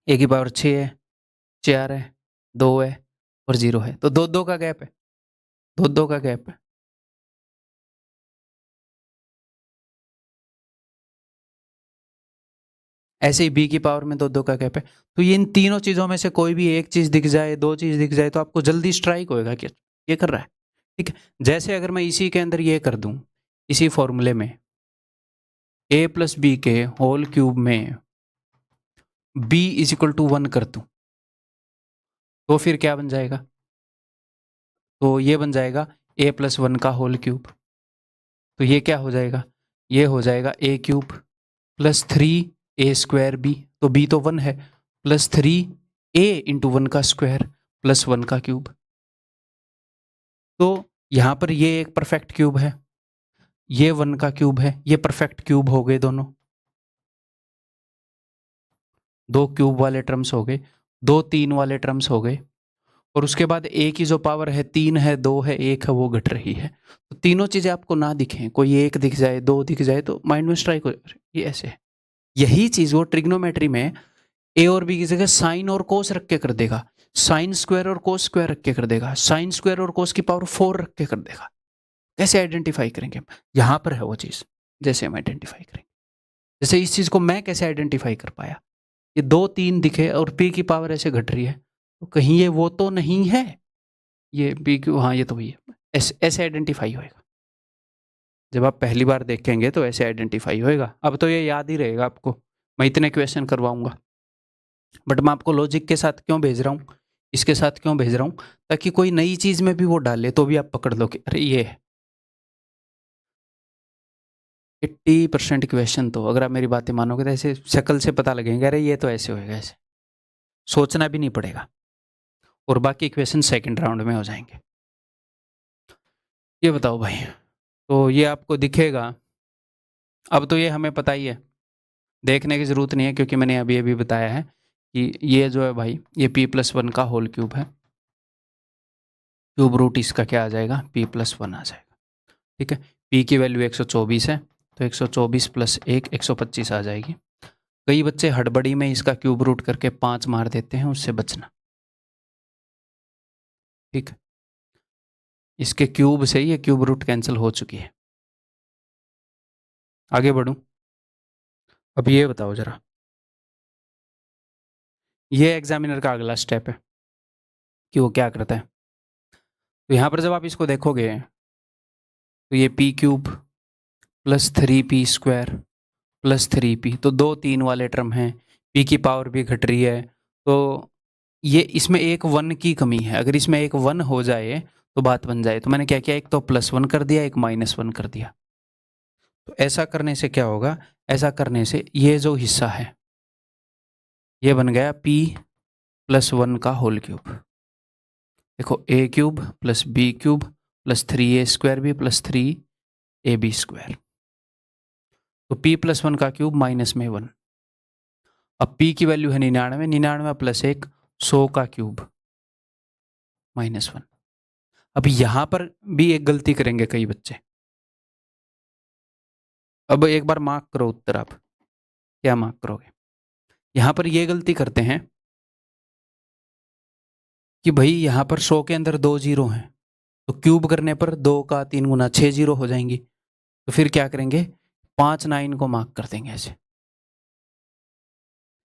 a की पावर 6 है, 4 है, 2 है और 0 है। तो 2-2 का गैप है, 2-2 का गैप है। ऐसे ही b की पावर में 2-2 का गैप है। तो ये इन तीनों चीज़ों में से कोई भी एक चीज़ दिख जाए, 2 चीज़ दिख जाए, तो आपको जल्दी स्ट्राइक होएगा कि ये कर रहा है। ठीक है, जैसे अगर मैं इसी के अंदर ये कर दूं, इसी फॉर्मूले में a + b के होल क्यूब में b = 1 कर दूं, तो फिर क्या बन जाएगा? तो ये बन जाएगा a+1 का होल क्यूब। तो ये क्या हो जाएगा? ये हो जाएगा a³ + 3a²b, तो b तो 1 है, प्लस 3a इंटू 1 का स्क्वायर प्लस 1 का क्यूब। तो यहां पर ये एक परफेक्ट क्यूब है, ये 1 का क्यूब है, ये परफेक्ट क्यूब हो गए दोनों। 2 क्यूब वाले टर्म्स हो गए, 2 3 वाले टर्म्स हो गए। और उसके बाद a की जो पावर है 3 है, 2 है, 1 है, वो घट रही है। तो तीनों चीजें आपको ना दिखें, कोई एक दिख जाए, 2 दिख जाए, तो माइंड में स्ट्राइक हो, ये ऐसे है। यही चीज वो ट्रिग्नोमेट्री में a और b की जगह साइन और कोस रख के कर देगा, साइन स्क्वायर और कोस स्क्वायर रख के कर देगा, साइन स्क्वायर और कोस की पावर 4 रख के कर देगा। कैसे आइडेंटिफाई करेंगे हम? यहां पर है वो चीज, जैसे हम आइडेंटिफाई करेंगे। जैसे इस चीज को मैं कैसे आइडेंटिफाई कर पाया, ये 2 3 दिखे और p की पावर ऐसे घट रही है, तो कहीं ये वो तो नहीं है, ये p क्यू, हाँ ये तो वही है। ऐसे आइडेंटिफाई होएगा। जब आप पहली बार देखेंगे तो ऐसे आइडेंटिफाई होएगा। अब तो ये याद ही रहेगा आपको, मैं इतने क्वेश्चन करवाऊंगा। बट मैं आपको लॉजिक के साथ क्यों भेज रहा हूँ, इसके साथ क्यों भेज रहा हूँ, ताकि कोई नई चीज में भी वो डाले तो भी आप पकड़ लो कि अरे ये है। 80% क्वेश्चन तो अगर आप मेरी बातें मानोगे तो ऐसे शक्ल से पता लगेंगे, अरे ये तो ऐसे होएगा, ऐसे सोचना भी नहीं पड़ेगा। और बाकी क्वेश्चन सेकंड राउंड में हो जाएंगे। ये बताओ भाई, तो ये आपको दिखेगा। अब तो ये हमें पता ही है, देखने की ज़रूरत नहीं है, क्योंकि मैंने अभी अभी बताया है कि ये जो है भाई, ये p+1 का होल क्यूब है। क्यूब रूट इसका क्या आ जाएगा? p+1 आ जाएगा। ठीक है, p की वैल्यू 124 है, तो 124 प्लस 1 125 आ जाएगी। कई बच्चे हड़बड़ी में इसका क्यूब रूट करके 5 मार देते हैं, उससे बचना। ठीक, इसके क्यूब से ये क्यूब रूट कैंसिल हो चुकी है। आगे बढ़ूं, अब ये बताओ जरा, ये एग्जामिनर का अगला स्टेप है कि वो क्या करता है। तो यहां पर जब आप इसको देखोगे तो ये p cube plus 3p square plus 3p, तो 2 3 वाले टर्म हैं, p की पावर भी घट रही है, तो ये इसमें एक 1 की कमी है। अगर इसमें एक 1 हो जाए तो बात बन जाए। तो मैंने क्या किया, एक तो +1 कर दिया, एक -1 कर दिया। तो ऐसा करने से क्या होगा, ऐसा करने से ये जो हिस्सा है ये बन गया p + 1 का होल क्यूब। देखो a cube plus b cube plus 3a square भी प्लस 3ab स्क्वायर, तो p + 1 का क्यूब -1। अब p की वैल्यू है 99, 99 प्लस 1 100 का क्यूब -1। अब यहां पर भी एक गलती करेंगे कई बच्चे। अब एक बार मार्क करो उत्तर, आप क्या मार्क करोगे। यहां पर ये गलती करते हैं कि भाई यहां पर 100 के अंदर 2 जीरो हैं, तो क्यूब करने पर 2 का 3 गुना 6 जीरो हो जाएंगी। तो फिर क्या करेंगे, 5 9 को मार्क कर देंगे ऐसे।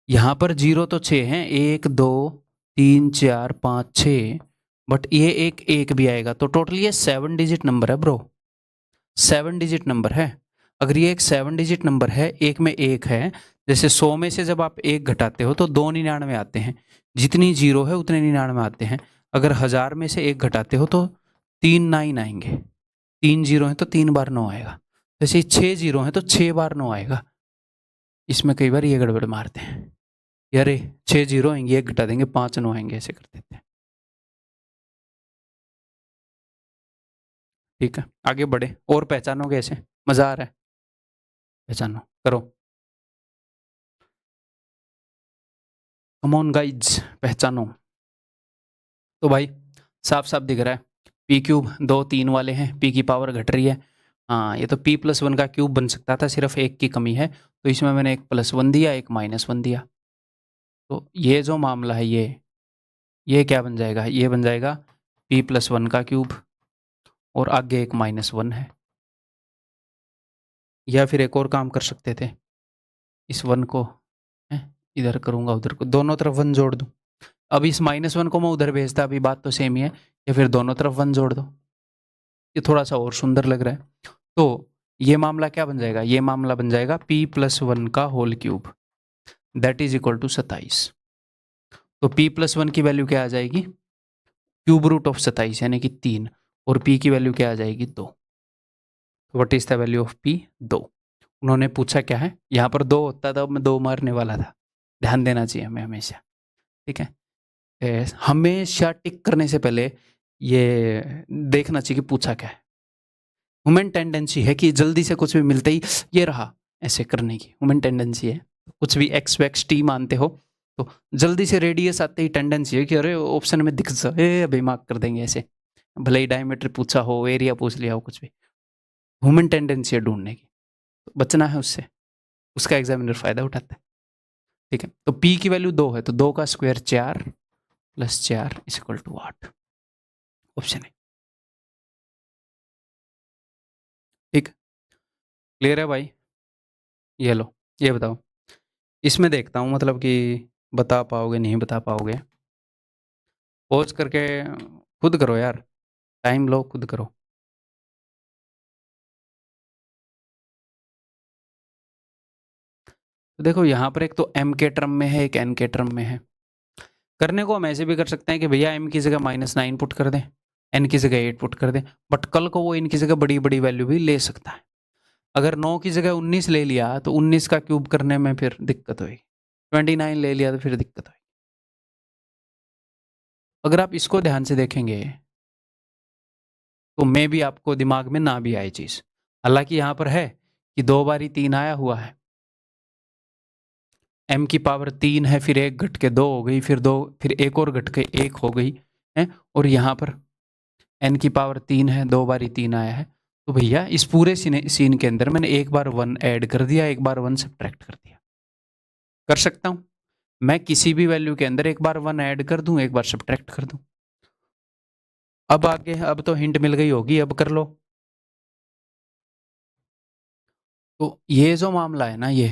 यहां पर जीरो तो 6 हैं, 1 2 3 4 5 6, बट ये एक एक भी आएगा, तो टोटल ये 7 डिजिट नंबर है ब्रो, 7 डिजिट नंबर है। अगर ये एक 7 डिजिट नंबर है, एक में एक है, जैसे 100 में से जब आप एक घटाते हो तो 2 99 आते हैं, जितनी जीरो है उतने 99 आते हैं। अगर 1000 में से एक घटाते हो तो 3 9 आएंगे, 3 जीरो है तो 3 बार 9 आएगा, जैसे 6 जीरो है तो 6 बार 9 आएगा। इसमें कई बार ये गड़बड़ मारते हैं, यारे 6 जीरो आएंगे, एक घटा देंगे 5 9 आएंगे, ऐसे कर देते हैं। ठीक है, आगे बढ़े और पहचानोगे ऐसे, मजा आ रहा है, पहचानो करो। कम ऑन गाइज, पहचानो। तो भाई साफ साफ दिख रहा है, पी क्यूब 2 3 वाले हैं, पी की पावर घट रही है। हाँ, ये तो p + 1 का क्यूब बन सकता था, सिर्फ एक की कमी है, तो इसमें मैंने एक +1 दिया, एक -1 दिया। तो ये जो मामला है ये क्या बन जाएगा, ये बन जाएगा p + 1 का क्यूब और आगे एक -1 है। या फिर एक और काम कर सकते थे, इस 1 को इधर करूँगा, उधर को, दोनों तरफ 1 जोड़ दूँ। अब इस -1 को मैं उधर भेजता, अभी बात तो सेम ही है, या फिर दोनों तरफ 1 जोड़ दो, ये थोड़ा सा और सुंदर लग रहा है। तो ये मामला क्या बन जाएगा, ये मामला बन जाएगा p + 1 का whole cube, that is equal to 27। तो p + 1 की वैल्यू क्या आ जाएगी, क्यूब रूट ऑफ 27 यानी कि 3, और p की वैल्यू क्या आ जाएगी 2। What is the value of p, 2। उन्होंने पूछा क्या है, यहाँ पर 2 होता था, मैं 2 मारने वाला था, ध्यान देना चाहिए हमें हमेशा। ठीक है, हमेशा टिक करने से पहले ये देखना चाहिए कि पूछा क्या है। ह्यूमन टेंडेंसी है कि जल्दी से कुछ भी मिलते ही ये रहा ऐसे करने की ह्यूमन टेंडेंसी है। कुछ भी एक्स वैक्स टी मानते हो तो जल्दी से रेडियस आते ही टेंडेंसी है कि अरे ऑप्शन में दिख जाए, अभी मार्क कर देंगे ऐसे, भले ही डायमीटर पूछा हो, एरिया पूछ लिया हो, कुछ भी। ह्यूमन टेंडेंसी है ढूंढने की, तो बचना है उससे, उसका एग्जामिनर फायदा उठाता है। ठीक है, तो p की वैल्यू 2 है, तो 2 का स्क्वायर 4 + 4 = 8, ऑप्शन है। ठीक, क्लियर है भाई। ये लो, ये बताओ, इसमें देखता हूँ मतलब कि बता पाओगे नहीं बता पाओगे। पॉज करके खुद करो यार, टाइम लो, खुद करो। तो देखो यहाँ पर एक तो m के टर्म में है, एक n के टर्म में है। करने को हम ऐसे भी कर सकते हैं कि भैया m की जगह -9 पुट कर दें, n की जगह 8 पुट कर दें, बट कल को वो इनकी जगह बड़ी बड़ी वैल्यू भी ले सकता है। अगर 9 की जगह 19 ले लिया तो 19 का क्यूब करने में फिर दिक्कत होगी, 29 ले लिया तो फिर दिक्कत होगी। अगर आप इसको ध्यान से देखेंगे तो मे भी आपको दिमाग में ना भी आए चीज, हालांकि यहाँ पर है कि 2 बारी 3 आया हुआ है, m की पावर 3 है, फिर 1 घट के 2 हो गई, फिर 2, फिर एक और घट के 1 हो गई है, और यहाँ पर n की पावर 3 है, 2 बारी 3 आया है, तो भैया इस पूरे सीन के अंदर मैंने एक बार 1 ऐड कर दिया, एक बार 1 सब्ट्रैक्ट कर दिया। कर सकता हूँ। मैं किसी भी वैल्यू के अंदर एक बार 1 ऐड कर दूं, एक बार सब्ट्रैक्ट कर दूं। अब आगे, अब तो हिंट मिल गई होगी, अब कर लो। तो ये जो मामला है ना, ये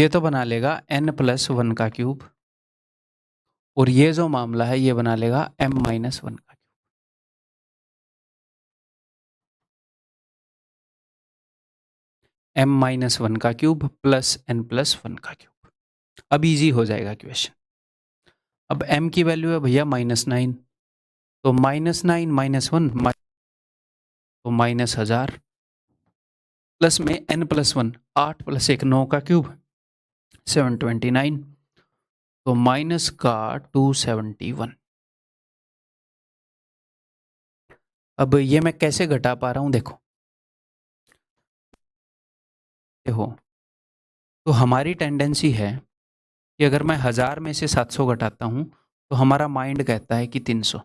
तो बना लेगा n+1 का क्यूब, और ये जो मामला है ये बना लेगा m-1 का क्यूब। m-1 का क्यूब प्लस n+1 का क्यूब। अब इजी हो जाएगा क्वेश्चन। अब m की वैल्यू है भैया -9, तो -9 -1 तो -1000, प्लस में n+1 8 + 1 9 का क्यूब 729, तो माइनस का 271। अब ये मैं कैसे घटा पा रहा हूं, देखो तो हमारी टेंडेंसी है कि अगर मैं 1000 में से 700 घटाता हूं तो हमारा माइंड कहता है कि 300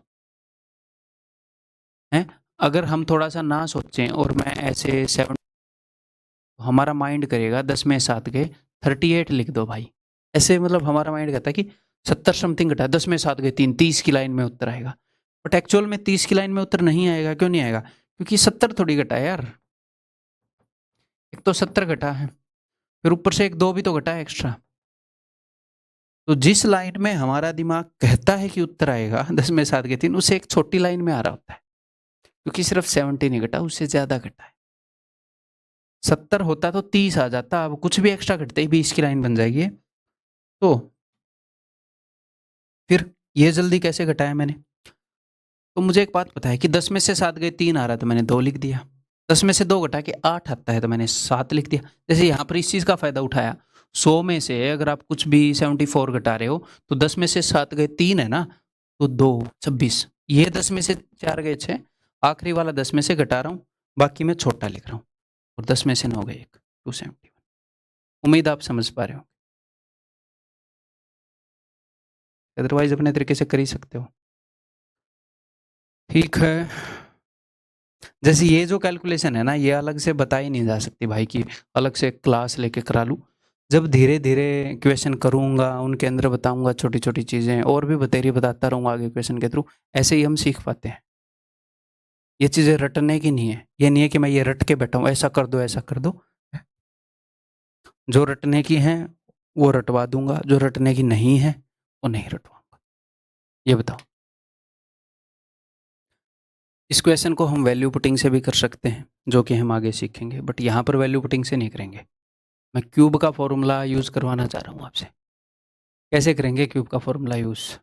है। अगर हम थोड़ा सा ना सोचें और मैं ऐसे 7, तो हमारा माइंड करेगा 10 में 7 गए 38 लिख दो भाई। ऐसे मतलब हमारा माइंड कहता है कि 70 समथिंग घटा, 10 में 7 गए 3, 30 की लाइन में उत्तर आएगा। बट एक्चुअल में 30 की लाइन में उत्तर नहीं आएगा। क्यों नहीं आएगा? क्योंकि 70 थोड़ी घटा है यार। एक तो 70 घटा है, फिर ऊपर से एक 2 भी तो घटा है एक्स्ट्रा। तो जिस लाइन में हमारा दिमाग कहता है कि उत्तर आएगा 10 में 7 गए 3, उसे एक छोटी लाइन में आ रहा होता है, क्योंकि सिर्फ 70 नहीं घटा, उससे ज्यादा घटा है। 70 होता तो 30 आ जाता, अब कुछ भी एक्स्ट्रा घटते ही 20 की लाइन बन जाएगी। तो फिर ये जल्दी कैसे घटाया मैंने? तो मुझे एक बात पता है कि 10 में से 7 गए 3 आ रहा है तो मैंने 2 लिख दिया। 10 में से 2 घटा के 8 आता है तो मैंने 7 लिख दिया। जैसे यहाँ पर इस चीज़ का फ़ायदा उठाया, 100 में से अगर आप कुछ भी 74 घटा रहे हो तो 10 में से 7 गए 3 है ना, तो 2 26। ये 10 में से 4 गए 6, आखिरी वाला 10 में से घटा रहा हूँ, बाकी मैं छोटा लिख रहा हूँ, और 10 में से 9 गए 1, 271। उम्मीद आप समझ पा रहे हो, अदरवाइज अपने तरीके से कर ही सकते हो। ठीक है, जैसे ये जो कैलकुलेशन है ना, ये अलग से बताई नहीं जा सकती भाई कि अलग से क्लास लेके करा लूँ। जब धीरे धीरे क्वेश्चन करूँगा उनके अंदर बताऊँगा छोटी छोटी चीज़ें, और भी बतेरी बताता रहूँगा आगे क्वेश्चन के थ्रू, ऐसे ही हम सीख पाते हैं। ये चीज़ें रटने की नहीं है, ये नहीं है कि मैं ये रट के बैठा हूँ ऐसा कर दो ऐसा कर दो। जो रटने की हैं वो रटवा दूंगा, जो रटने की नहीं है वो नहीं रटवाऊंगा। ये बताओ, इस क्वेश्चन को हम वैल्यू पुटिंग से भी कर सकते हैं, जो कि हम आगे सीखेंगे, बट यहाँ पर वैल्यू पुटिंग से नहीं करेंगे। मैं क्यूब का फॉर्मूला यूज़ करवाना चाह रहा हूँ आपसे। कैसे करेंगे क्यूब का फॉर्मूला यूज़?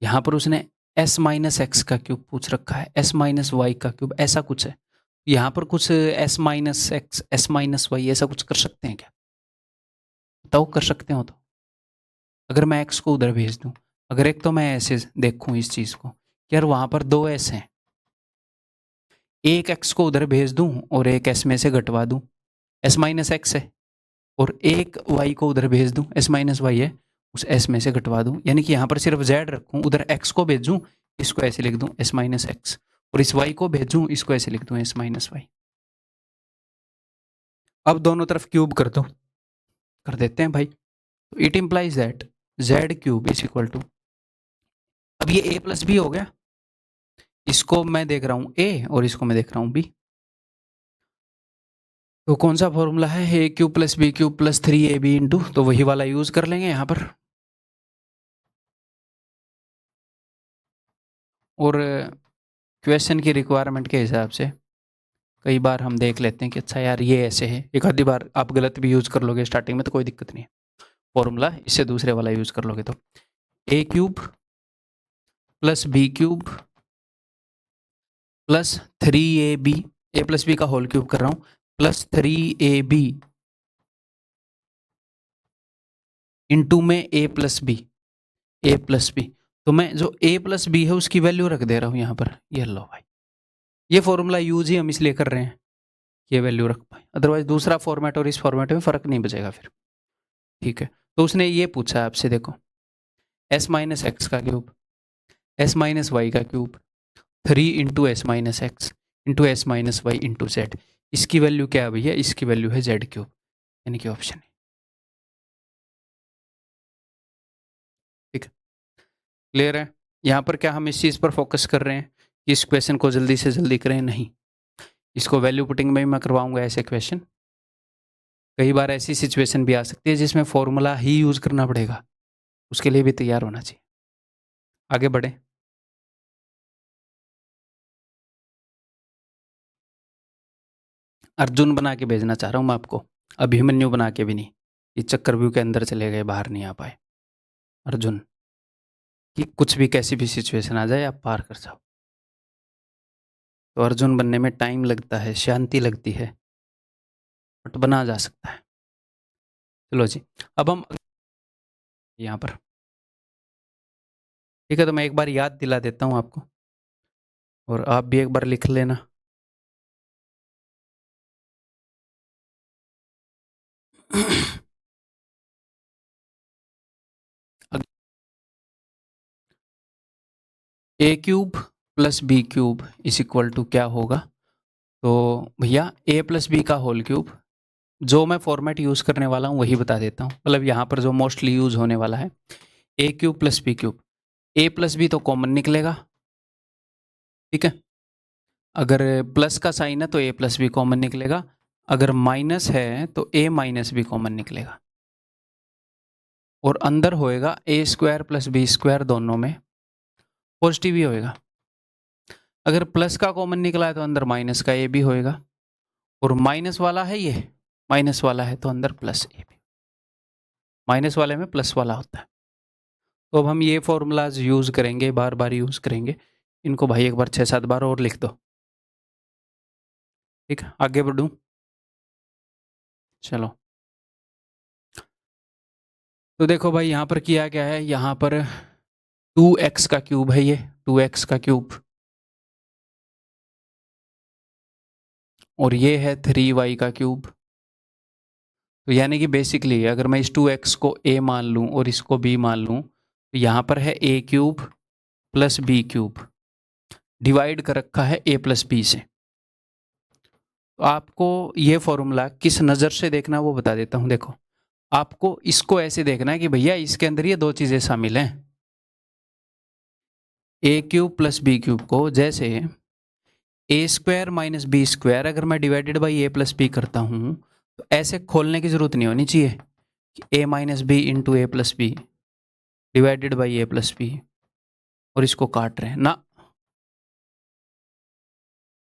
यहाँ पर उसने s-x का क्यूब पूछ रखा है, s-y का क्यूब, ऐसा कुछ है। यहाँ पर कुछ s-x, s-y ऐसा कुछ कर सकते हैं क्या? बताओ, कर सकते हो तो? अगर मैं x को उधर भेज दूँ, अगर एक तो मैं ऐसे देखूँ इस चीज़ को कि यार वहाँ पर 2 s हैं, एक x को उधर भेज दूँ और एक s में से घटवा दूँ, s-x है, और एक y को उधर भेज दूँ, s-y है, उस s में से घटवा दूँ, यानी कि यहाँ पर सिर्फ z रखूँ, उधर x को भेजूँ, इसको ऐसे लिख दूँ s-x, और इस y को भेजूँ, इसको ऐसे लिख दूँ s-y। अब दोनों तरफ क्यूब कर दो, कर देते हैं भाई। तो it implies that z cube is equal to, अब ये a प्लस बी हो गया, इसको मैं देख रहा हूँ a और इसको मैं देख रहा हूँ b। तो कौन सा फॉर्मूला है? A cube plus b cube plus 3ab into, तो वही वाला यूज कर लेंगे यहाँ पर। और क्वेश्चन की रिक्वायरमेंट के हिसाब से कई बार हम देख लेते हैं कि अच्छा यार ये ऐसे है, एक आधी बार आप गलत भी यूज कर लोगे स्टार्टिंग में तो कोई दिक्कत नहीं है, फॉर्मूला इससे दूसरे वाला यूज कर लोगे तो a cube plus b cube plus 3ab, a plus b का होल क्यूब कर रहा हूँ, प्लस 3ab इंटू में a plus b, a plus b. तो मैं जो ए प्लस बी है उसकी वैल्यू रख दे रहा हूँ यहाँ पर, ये लो भाई। ये फॉर्मूला यूज ही हम इसलिए कर रहे हैं, ये वैल्यू रख पाए, अदरवाइज दूसरा फॉर्मेट और इस फॉर्मेट में फर्क नहीं बचेगा फिर। ठीक है, तो उसने ये पूछा आपसे, देखो s-x का क्यूब, s-y का cube, 3 into s minus x into s minus y into z. इसकी वैल्यू क्या है भैया? इसकी वैल्यू है जेड क्यूब, यानी कि ऑप्शन है। ठीक है, क्लियर है? यहाँ पर क्या हम इस चीज़ पर फोकस कर रहे हैं कि इस क्वेश्चन को जल्दी से जल्दी करें? नहीं, इसको वैल्यू पुटिंग में भी मैं करवाऊंगा ऐसे क्वेश्चन। कई बार ऐसी सिचुएशन भी आ सकती है जिसमें फॉर्मूला ही यूज करना पड़ेगा, उसके लिए भी तैयार होना चाहिए। आगे बढ़े। अर्जुन बना के भेजना चाह रहा हूं मैं आपको, अभिमन्यु बना के भी नहीं कि चक्रव्यूह के अंदर चले गए, बाहर नहीं आ पाए। अर्जुन, कि कुछ भी कैसी भी सिचुएशन आ जाए आप पार कर जाओ। तो अर्जुन बनने में टाइम लगता है, शांति लगती है, बट बना जा सकता है। चलो जी, अब हम यहाँ पर, ठीक है, तो मैं एक बार याद दिला देता हूँ आपको और आप भी एक बार लिख लेना। A cube plus b cube is equal to क्या होगा? तो भैया ए प्लस बी का होल क्यूब, जो मैं फॉर्मेट यूज़ करने वाला हूँ वही बता देता हूँ, मतलब यहाँ पर जो मोस्टली यूज़ होने वाला है, a cube plus b cube. A plus b तो कॉमन निकलेगा, ठीक है। अगर प्लस का साइन है तो ए प्लस बी कॉमन निकलेगा, अगर माइनस है तो ए माइनस बी कॉमन निकलेगा, और अंदर होएगा ए स्क्वायर प्लस बी स्क्वायर, दोनों में पॉजिटिव ही होएगा। अगर प्लस का कॉमन निकला है तो अंदर माइनस का ए भी होएगा, और माइनस वाला है ये, माइनस वाला है तो अंदर प्लस ए भी, माइनस वाले में प्लस वाला होता है। तो अब हम ये फॉर्मूलाज यूज़ करेंगे, बार बार यूज़ करेंगे इनको। भाई एक बार 6-7 बार और लिख दो, ठीक है। आगे बढ़ूँ, चलो। तो देखो भाई यहाँ पर किया क्या है, यहाँ पर 2x का क्यूब है, ये 2x का क्यूब, और ये है 3y का क्यूब। तो यानी कि बेसिकली अगर मैं इस 2x को a मान लूँ और इसको b मान लूँ, तो यहाँ पर है a cube plus b cube, divide कर रखा है a प्लस बी से। तो आपको ये फॉर्मूला किस नज़र से देखना है वो बता देता हूँ। देखो, आपको इसको ऐसे देखना है कि भैया इसके अंदर ये दो चीज़ें शामिल हैं, a cube plus b cube को, जैसे a square minus b square अगर मैं divided by a plus b करता हूँ, तो ऐसे खोलने की ज़रूरत नहीं होनी चाहिए कि a minus b into a plus b divided by a plus b, और इसको काट रहे हैं ना।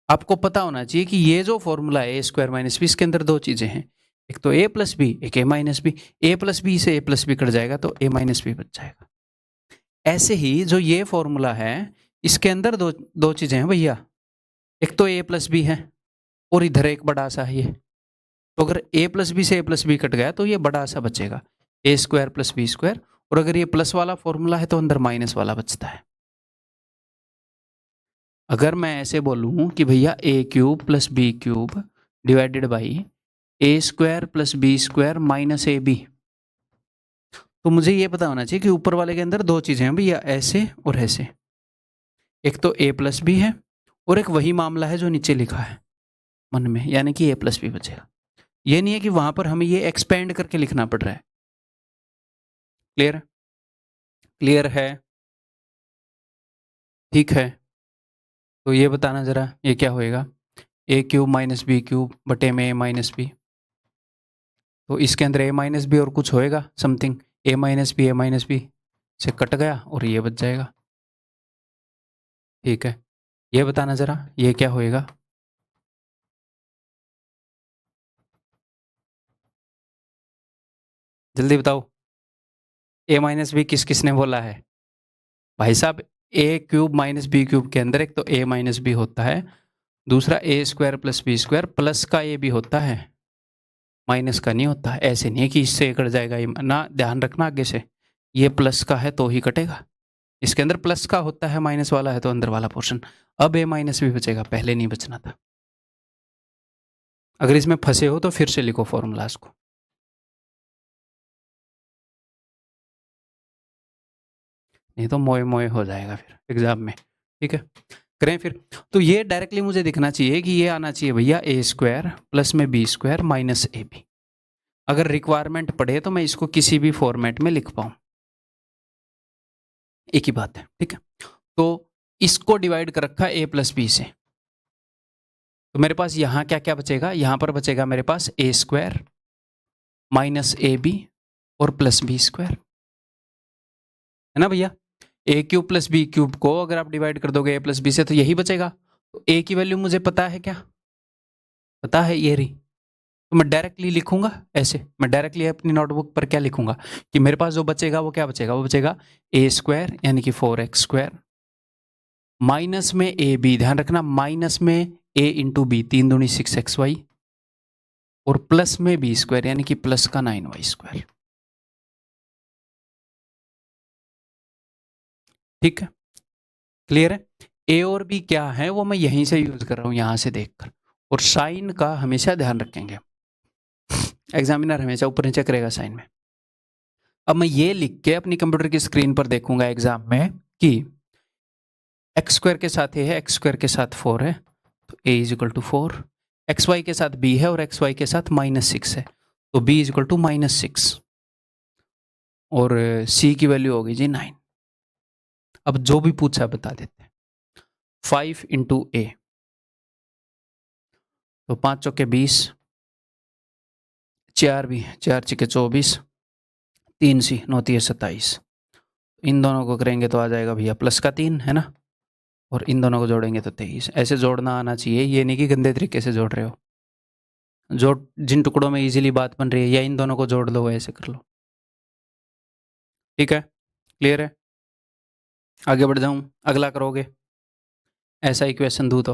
आपको पता होना चाहिए कि ये जो फॉर्मूला है ए स्क्वायर माइनस बी, इसके अंदर दो चीज़ें हैं, एक तो ए प्लस बी, एक ए minus B. A plus B से ए प्लस बी कट जाएगा तो ए माइनस बी बच जाएगा। ऐसे ही जो ये फॉर्मूला है, इसके अंदर दो दो चीज़ें हैं भैया, एक तो ए प्लस बी है और इधर एक बड़ा सा है ये। तो अगर ए प्लस बी से ए प्लस बी कट गया तो ये बड़ा सा बचेगा, ए स्क्वायर प्लस बी स्क्वायर, और अगर ये प्लस वाला फॉर्मूला है तो अंदर माइनस वाला बचता है। अगर मैं ऐसे बोलूँ कि भैया a cube plus b cube divided by a square plus b square minus a b, तो मुझे ये पता होना चाहिए कि ऊपर वाले के अंदर दो चीज़ें हैं भैया, ऐसे और ऐसे। एक तो ए प्लस बी है और एक वही मामला है जो नीचे लिखा है मन में, यानी कि ए प्लस बी बचेगा। ये नहीं है कि वहां पर हमें ये एक्सपेंड करके लिखना पड़ रहा है। क्लियर? क्लियर है? ठीक है, तो ये बताना जरा ये क्या होएगा, ए क्यूब माइनस बी क्यूब बटे में ए माइनस बी। तो इसके अंदर ए माइनस बी और कुछ होएगा समथिंग, ए माइनस बी से कट गया और ये बच जाएगा। ठीक है, ये बताना जरा ये क्या होएगा। जल्दी बताओ, ए माइनस बी किस किसने बोला है? भाई साहब, ए क्यूब माइनस बी क्यूब के अंदर एक तो ए माइनस बी होता है, दूसरा a square plus b square, plus का ए भी होता है, माइनस का नहीं होता। ऐसे नहीं है कि इससे कट जाएगा ये ना, ध्यान रखना आगे से, ये प्लस का है तो ही कटेगा। इसके अंदर प्लस का होता है, माइनस वाला है तो अंदर वाला पोर्शन। अब ए माइनस भी बचेगा, पहले नहीं बचना था। अगर इसमें फंसे हो तो फिर से लिखो फॉर्मूलाज को। नहीं तो मोए मोए हो जाएगा फिर एग्जाम में। ठीक है, करें फिर। तो ये डायरेक्टली मुझे दिखना चाहिए कि ये आना चाहिए भैया ए स्क्वायर प्लस में b square minus a b. अगर रिक्वायरमेंट पड़े तो मैं इसको किसी भी फॉर्मेट में लिख पाऊँ, एक ही बात है, ठीक है। तो इसको डिवाइड कर रखा है ए प्लस बी से, तो मेरे पास यहाँ क्या क्या बचेगा, यहाँ पर बचेगा मेरे पास ए स्क्वायर माइनस ए बी और प्लस बी स्क्वायर, है ना भैया। A cube plus b cube को अगर आप डिवाइड कर दोगे ए प्लस बी से तो यही बचेगा। तो ए की वैल्यू मुझे पता है, क्या पता है, ये रही। तो मैं डायरेक्टली लिखूंगा ऐसे, मैं डायरेक्टली अपनी नोटबुक पर क्या लिखूंगा कि मेरे पास जो बचेगा वो क्या बचेगा, वो बचेगा ए स्क्वायर यानी कि 4x स्क्वायर माइनस में ए बी, ध्यान रखना माइनस में ए इंटू बी 3 दूनी 6xy और प्लस में बी स्क्वायर यानी कि प्लस का 9y स्क्वायर, ठीक है, क्लियर है। ए और बी क्या है वो मैं यहीं से यूज कर रहा हूं, यहां से देखकर। और साइन का हमेशा ध्यान रखेंगे, एग्जामिनर हमेशा ऊपर नीचे करेगा साइन में। अब मैं ये लिख के अपनी कंप्यूटर की स्क्रीन पर देखूंगा एग्जाम में कि एक्स स्क्वायर के साथ ए है, एक्स स्क्वायर के साथ 4 है, तो a is equal to 4, x y के साथ बी है और एक्स वाई के साथ -6 है, तो बी इज इक्वल टू -6 और सी की वैल्यू होगी जी 9। अब जो भी पूछा बता देते हैं। 5 इंटू ए, तो 5 चौके 20, 4 भी 4 छिके 24, 3 सी 9 तिये 27, इन दोनों को करेंगे तो आ जाएगा भैया प्लस का 3, है ना, और इन दोनों को जोड़ेंगे तो 23। ऐसे जोड़ना आना चाहिए, ये नहीं कि गंदे तरीके से जोड़ रहे हो। जो जिन टुकड़ों में इजीली बात बन रही है या इन दोनों को जोड़ लो, ऐसे कर लो, ठीक है, क्लियर है। आगे बढ़ जाऊं, अगला करोगे, ऐसा इक्वेशन दूं तो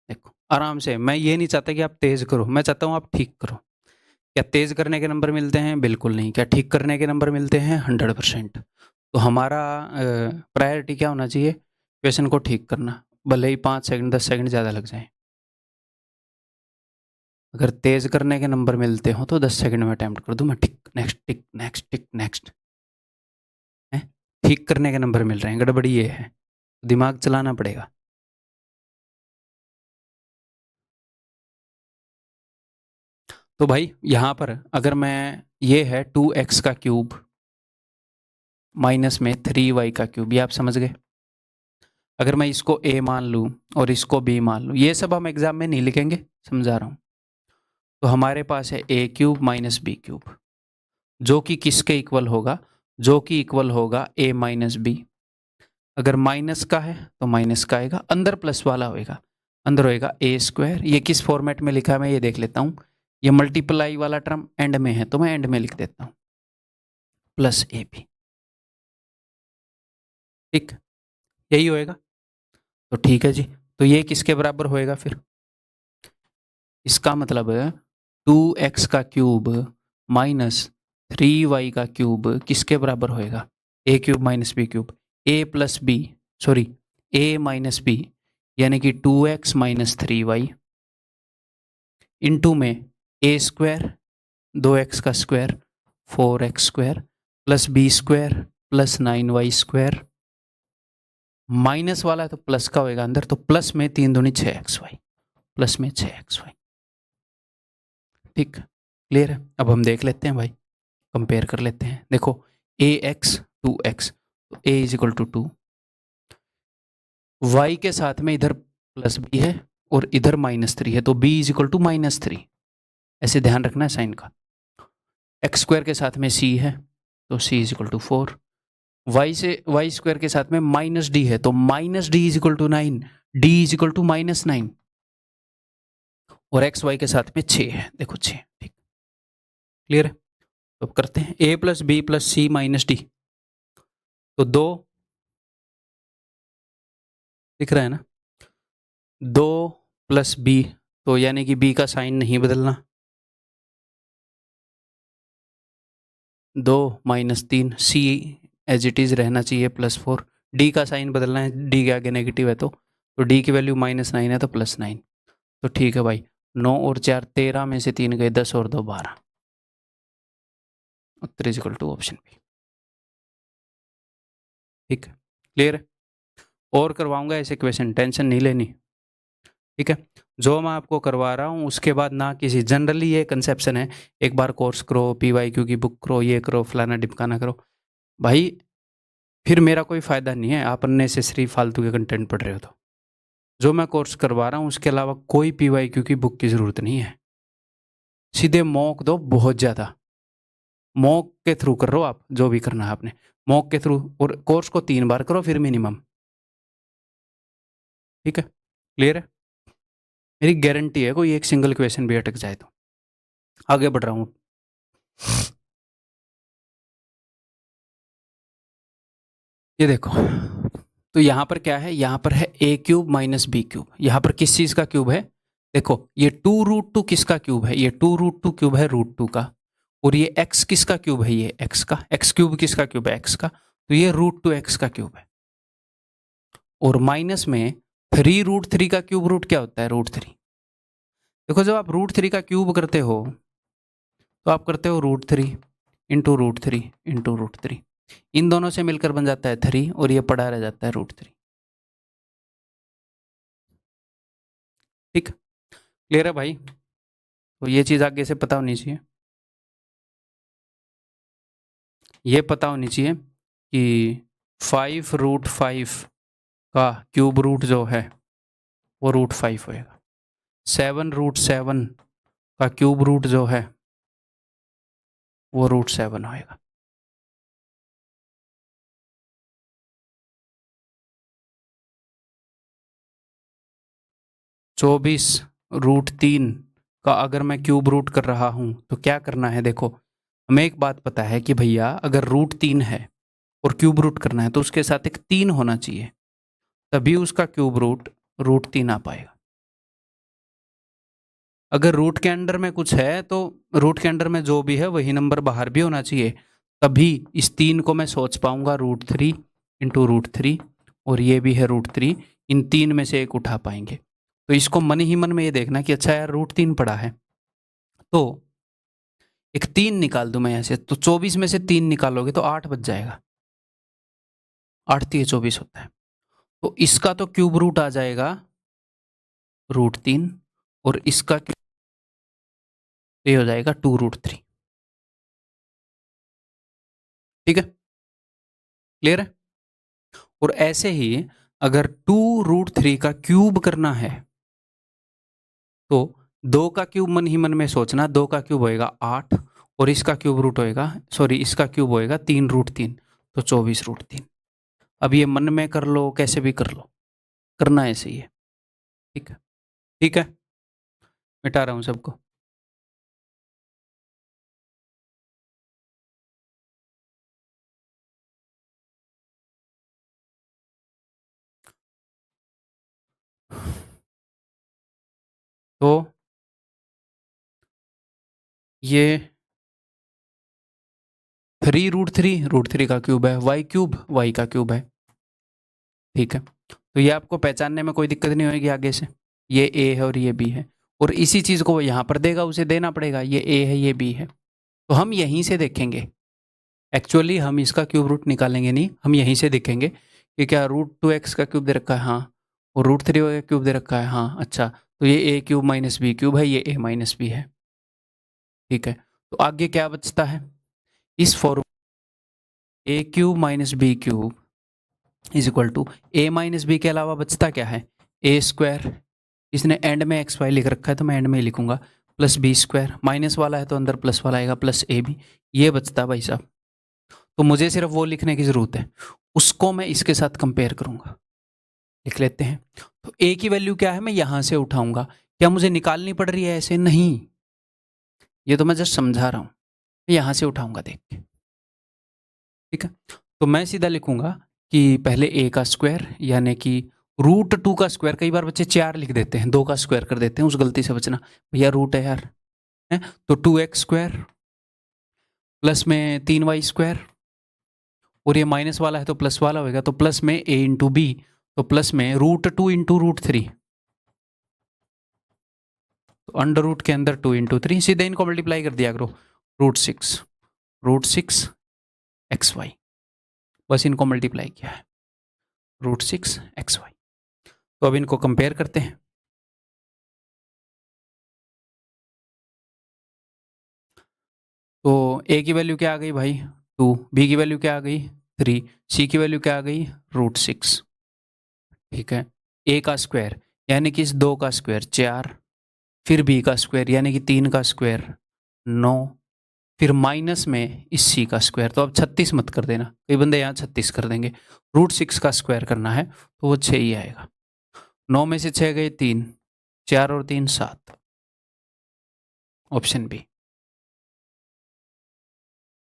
देखो आराम से। मैं ये नहीं चाहता कि आप तेज करो, मैं चाहता हूं आप ठीक करो। क्या तेज करने के नंबर मिलते हैं? बिल्कुल नहीं। क्या ठीक करने के नंबर मिलते हैं? 100%। तो हमारा प्रायोरिटी क्या होना चाहिए? क्वेश्चन को ठीक करना, भले ही 5 सेकंड 10 सेकंड ज़्यादा लग जाए। अगर तेज करने के नंबर मिलते हो तो 10 सेकंड में अटैम्प्ट कर दूं मैं, tick next tick next tick next. ठीक करने के नंबर मिल रहे हैं, गड़बड़ी ये है, दिमाग चलाना पड़ेगा। तो भाई यहाँ पर अगर मैं, ये है 2x का क्यूब माइनस में 3y का क्यूब, ये आप समझ गए। अगर मैं इसको a मान लूँ और इसको b मान लूँ, ये सब हम एग्जाम में नहीं लिखेंगे, समझा रहा हूँ। तो हमारे पास है a cube minus b cube, जो कि किसके इक्वल होगा? जो कि इक्वल होगा a माइनस बी। अगर माइनस का है तो माइनस का आएगा, अंदर प्लस वाला होएगा, अंदर होएगा ए स्क्वायर। ये किस फॉर्मेट में लिखा है मैं ये देख लेता हूँ। ये मल्टीप्लाई वाला टर्म एंड में है तो मैं एंड में लिख देता हूँ, प्लस ए बी, ठीक, यही होएगा। तो ठीक है जी, तो ये किसके बराबर होएगा फिर? इसका मतलब 2x का क्यूब माइनस 3y का क्यूब किसके बराबर होएगा? ए क्यूब माइनस बी क्यूब, ए प्लस बी, सॉरी ए माइनस बी, यानी कि 2x माइनस 3y इंटू में ए स्क्वायर 2x का square 4x square plus b square plus 9y square, minus वाला है तो प्लस का होएगा अंदर, तो प्लस में 3 दूनी 6xy, प्लस में 6xy, ठीक, क्लियर है। अब हम देख लेते हैं भाई, कंपेयर कर लेते हैं। देखो ax 2x, तो a is equal to 2, y के साथ में इधर प्लस b है और इधर -3 है, तो b इज इक्वल टू -3, ऐसे ध्यान रखना है साइन का। एक्स स्क्वायर के साथ में c है तो c is equal to 4, y square के साथ में -d है तो -d is equal to 9, d is equal to -9, और एक्स वाई के साथ में 6 है, देखो 6, ठीक, क्लियर है। तो अब करते हैं a plus b plus c minus d, तो 2 दिख रहा है ना, 2 प्लस बी, तो यानी कि b का साइन नहीं बदलना, 2 -3, सी एज इट इज रहना चाहिए +4, डी का साइन बदलना है, डी के आगे नेगेटिव है तो डी की वैल्यू -9 है तो +9, तो ठीक है भाई। 9 और 4 13 में से 3 गए 10 और 2 12, उत्तर is equal to option b, ठीक है, क्लियर है। और करवाऊंगा ऐसे क्वेश्चन, टेंशन नहीं लेनी, ठीक है। जो मैं आपको करवा रहा हूँ उसके बाद ना किसी, जनरली ये कंसेप्शन है, एक बार कोर्स करो, PYQ की बुक करो, ये करो, फलाना ढिमकाना करो, भाई फिर मेरा कोई फ़ायदा नहीं है, आप अननेसेसरी फालतू के कंटेंट पढ़ रहे हो तो। जो मैं कोर्स करवा रहा हूँ उसके अलावा कोई PYQ की बुक की ज़रूरत नहीं है, सीधे मॉक दो, बहुत ज़्यादा मॉक के थ्रू कर रहे हो आप, जो भी करना है आपने मॉक के थ्रू, और कोर्स को 3 बार करो फिर मिनिमम, ठीक है, क्लियर है। मेरी गारंटी है कोई एक सिंगल क्वेश्चन भी अटक जाए तो। आगे बढ़ रहा हूँ, ये देखो, तो यहाँ पर क्या है, यहाँ पर है a cube minus b cube, यहाँ पर किस चीज़ का क्यूब है, देखो ये 2√2 किसका क्यूब है, ये 2√2 क्यूब है √2 का, और ये x किसका क्यूब है, ये x का, x क्यूब किसका क्यूब है, x का, तो ये √2x का क्यूब है, और माइनस में 3√3 का क्यूब रूट क्या होता है, √3। देखो जब आप √3 का क्यूब करते हो तो आप करते हो √3 इंटू √3 इंटू √3, इन दोनों से मिलकर बन जाता है 3 और ये पड़ा रह जाता है √3, ठीक, क्लियर है भाई। तो ये चीज़ आगे से पता होनी चाहिए, ये पता होनी चाहिए कि 5√5 का क्यूब रूट जो है वो √5 होएगा, 7√7 का क्यूब रूट जो है वो √7 होएगा, (24√3) का अगर मैं क्यूब रूट कर रहा हूं तो क्या करना है, देखो हमें एक बात पता है कि भैया अगर √3 है और क्यूब रूट करना है तो उसके साथ एक 3 होना चाहिए, तभी उसका क्यूब रूट √3 आ पाएगा। अगर रूट के अंडर में कुछ है तो रूट के अंडर में जो भी है वही नंबर बाहर भी होना चाहिए, तभी इस 3 को मैं सोच पाऊंगा √3 इंटू √3, और ये भी है √3, इन 3 में से एक उठा पाएंगे। तो इसको मन ही मन में ये देखना कि अच्छा यार √3 पड़ा है, तो एक 3 निकाल दूं मैं यहाँ से, तो 24 में से 3 निकालोगे तो 8 बच जाएगा, 8 3 24 होता है, तो इसका तो क्यूब रूट आ जाएगा √3, और इसका ये हो जाएगा 2√3, ठीक है, क्लियर है। और ऐसे ही अगर 2√3 का क्यूब करना है तो 2 का क्यूब मन ही मन में सोचना, 2 का क्यूब होएगा 8, और इसका क्यूब रूट होएगा, सॉरी इसका क्यूब होएगा 3√3, तो 24√3। अब ये मन में कर लो, कैसे भी कर लो, करना ऐसे ही है, ठीक है, ठीक है, मिटा रहा हूं सबको। तो ये 3√3 का क्यूब है, y क्यूब y का क्यूब है, ठीक है। तो ये आपको पहचानने में कोई दिक्कत नहीं होगी आगे से, ये a है और ये b है, और इसी चीज़ को वो यहाँ पर देगा, उसे देना पड़ेगा, ये a है ये b है, तो हम यहीं से देखेंगे, एक्चुअली हम इसका क्यूब रूट निकालेंगे नहीं, हम यहीं से देखेंगे कि क्या √2x का क्यूब दे रखा है, हाँ, और √3 का क्यूब दे रखा है, हाँ, अच्छा, तो ये a cube minus b cube है, ये a माइनस बी है, ठीक है। तो आगे क्या बचता है, इस form a cube minus b cube is equal to a minus b के अलावा बचता क्या है, a², इसने एंड में xy लिख रखा है तो मैं एंड में लिखूंगा, प्लस b², माइनस वाला है तो अंदर प्लस वाला आएगा, प्लस ab, ये बचता भाई साहब। तो मुझे सिर्फ वो लिखने की ज़रूरत है, उसको मैं इसके साथ कंपेयर करूंगा, लिख लेते हैं। तो a की वैल्यू क्या है, मैं यहां से उठाऊंगा, क्या मुझे निकालनी पड़ रही है ऐसे, नहीं, ये तो मैं जस्ट समझा रहा हूं, यहां से उठाऊंगा देख के, ठीक है। तो मैं सीधा लिखूंगा कि पहले a का स्क्वायर, यानी कि √2 का स्क्वायर, कई बार बच्चे 4 लिख देते हैं, 2 का स्क्वायर कर देते हैं, उस गलती से बचना, भैया रूट है यार, है तो 2x² प्लस में 3y², और ये माइनस वाला है तो प्लस वाला होगा, तो प्लस में a इंटू बी, तो प्लस में √2 इंटू √3, तो अंडर रूट के अंदर 2 इंटू 3, सीधे इनको मल्टीप्लाई कर दिया करो, √6 xy, बस इनको मल्टीप्लाई किया है, √6xy। तो अब इनको कंपेयर करते हैं। तो a की वैल्यू क्या आ गई भाई 2, b की वैल्यू क्या आ गई 3, c की वैल्यू क्या आ गई √6। ठीक है, a का स्क्वायर यानी कि इस 2 का स्क्वायर 4, फिर b का स्क्वायर यानी कि 3 का स्क्वायर 9, फिर माइनस में इस c का स्क्वायर। तो अब 36 मत कर देना, कई बंदे यहाँ 36 कर देंगे। √6 का स्क्वायर करना है तो वो 6 ही आएगा। 9 में से 6 गए 3, 4 और 3 7, ऑप्शन बी।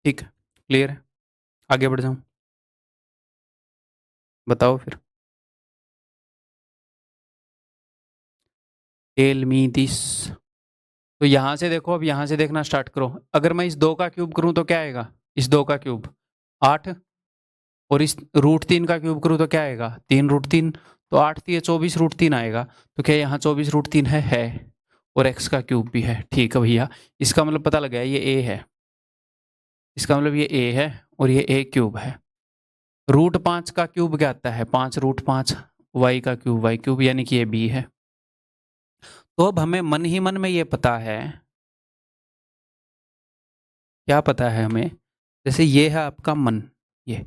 ठीक है, क्लियर है, आगे बढ़ जाऊं, बताओ फिर। Tell me this. तो यहां से देखो, अब यहां से देखना स्टार्ट करो। अगर मैं इस 2 का क्यूब करूं तो क्या आएगा, इस 2 का क्यूब 8, और इस √3 का क्यूब करूं तो क्या आएगा 3√3, तो 8 3 24 √3 आएगा। तो क्या यहाँ 24 √3 है, और x का क्यूब भी है। ठीक है भैया, इसका मतलब पता लगा ये a है, इसका मतलब ये a है और ये a क्यूब है। √5 का क्यूब क्या आता है 5√5, y का क्यूब y क्यूब, यानी कि ये b है। तो अब हमें मन ही मन में ये पता है, क्या पता है हमें, जैसे ये है आपका मन, ये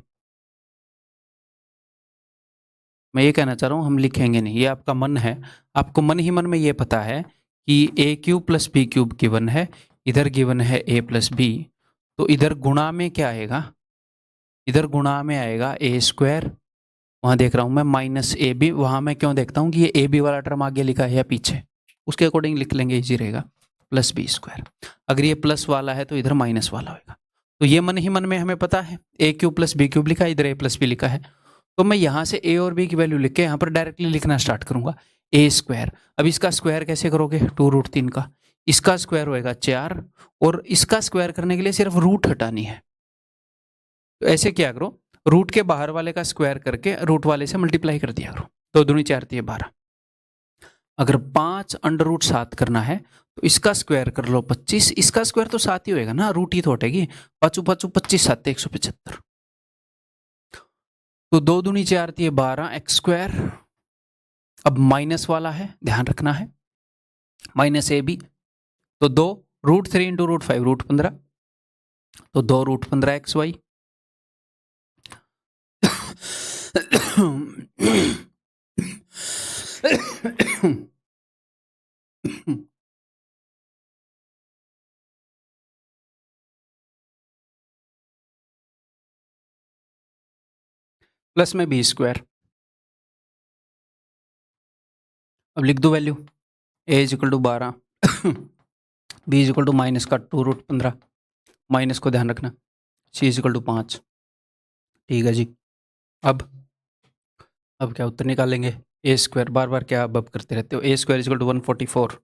मैं ये कहना चाह रहा हूँ, हम लिखेंगे नहीं, ये आपका मन है। आपको मन ही मन में ये पता है कि a³ + b³ गिवन है, इधर गिवन है a+b, तो इधर गुणा में क्या आएगा, इधर गुणा में आएगा a², वहां देख रहा हूं मैं -ab, वहां मैं क्यों देखता हूं कि ये ab वाला टर्म आगे लिखा है या पीछे, उसके अकॉर्डिंग लिख लेंगे, इजी रहेगा, +b²। अगर ये प्लस वाला है तो इधर माइनस वाला होगा। तो ये मन ही मन में हमें पता है, a³ + b³ लिखा है, इधर a+b लिखा है। तो मैं यहाँ से a और b की वैल्यू लिख के यहाँ पर डायरेक्टली लिखना स्टार्ट करूंगा, a²। अब इसका स्क्वायर कैसे करोगे 2√3 का, इसका स्क्वायर होएगा 4, और इसका स्क्वायर करने के लिए सिर्फ रूट हटानी है। तो ऐसे क्या करो, रूट के बाहर वाले का स्क्वायर करके रूट वाले से मल्टीप्लाई कर दिया करो। 2 दूनी 4 3 12। अगर 5√7 करना है तो इसका स्क्वायर कर लो 25, इसका स्क्वायर तो 7 ही होएगा ना, रूट ही तो हटेगी, 5 5 25 7 175। तो 2 दूनी 4 3 12 x²। अब माइनस वाला है, ध्यान रखना है, -ab, तो 2 √3 × √5 √15, तो 2 √15xy। प्लस में b²। अब लिख दो वैल्यू, a = 12, b = -2 √15, माइनस को ध्यान रखना, c = 5। ठीक है जी। अब क्या उत्तर निकालेंगे, a², बार बार क्या अब करते रहते हो, a² = 144,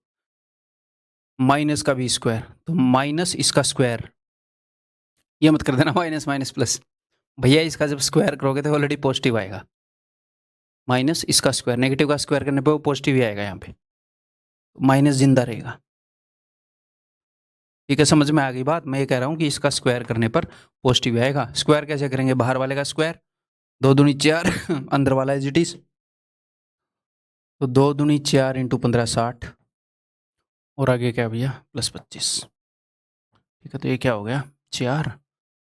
माइनस का b², तो माइनस इसका स्क्वायर, ये मत कर देना माइनस माइनस प्लस, भैया इसका जब स्क्वायर करोगे तो ऑलरेडी पॉजिटिव आएगा, माइनस इसका स्क्वायर, नेगेटिव का स्क्वायर करने पे वो पॉजिटिव ही आएगा, यहाँ पे माइनस जिंदा रहेगा। ठीक है, समझ में आ गई बात। मैं ये कह रहा हूँ कि इसका स्क्वायर करने पर पॉजिटिव आएगा। स्क्वायर कैसे करेंगे, बाहर वाले का स्क्वायर, 2 दूनी 4 अंदर वाला एज इट इज, तो 2 दूनी 4 × 15 60, और आगे क्या भैया +25। ठीक है, तो ये क्या हो गया 4,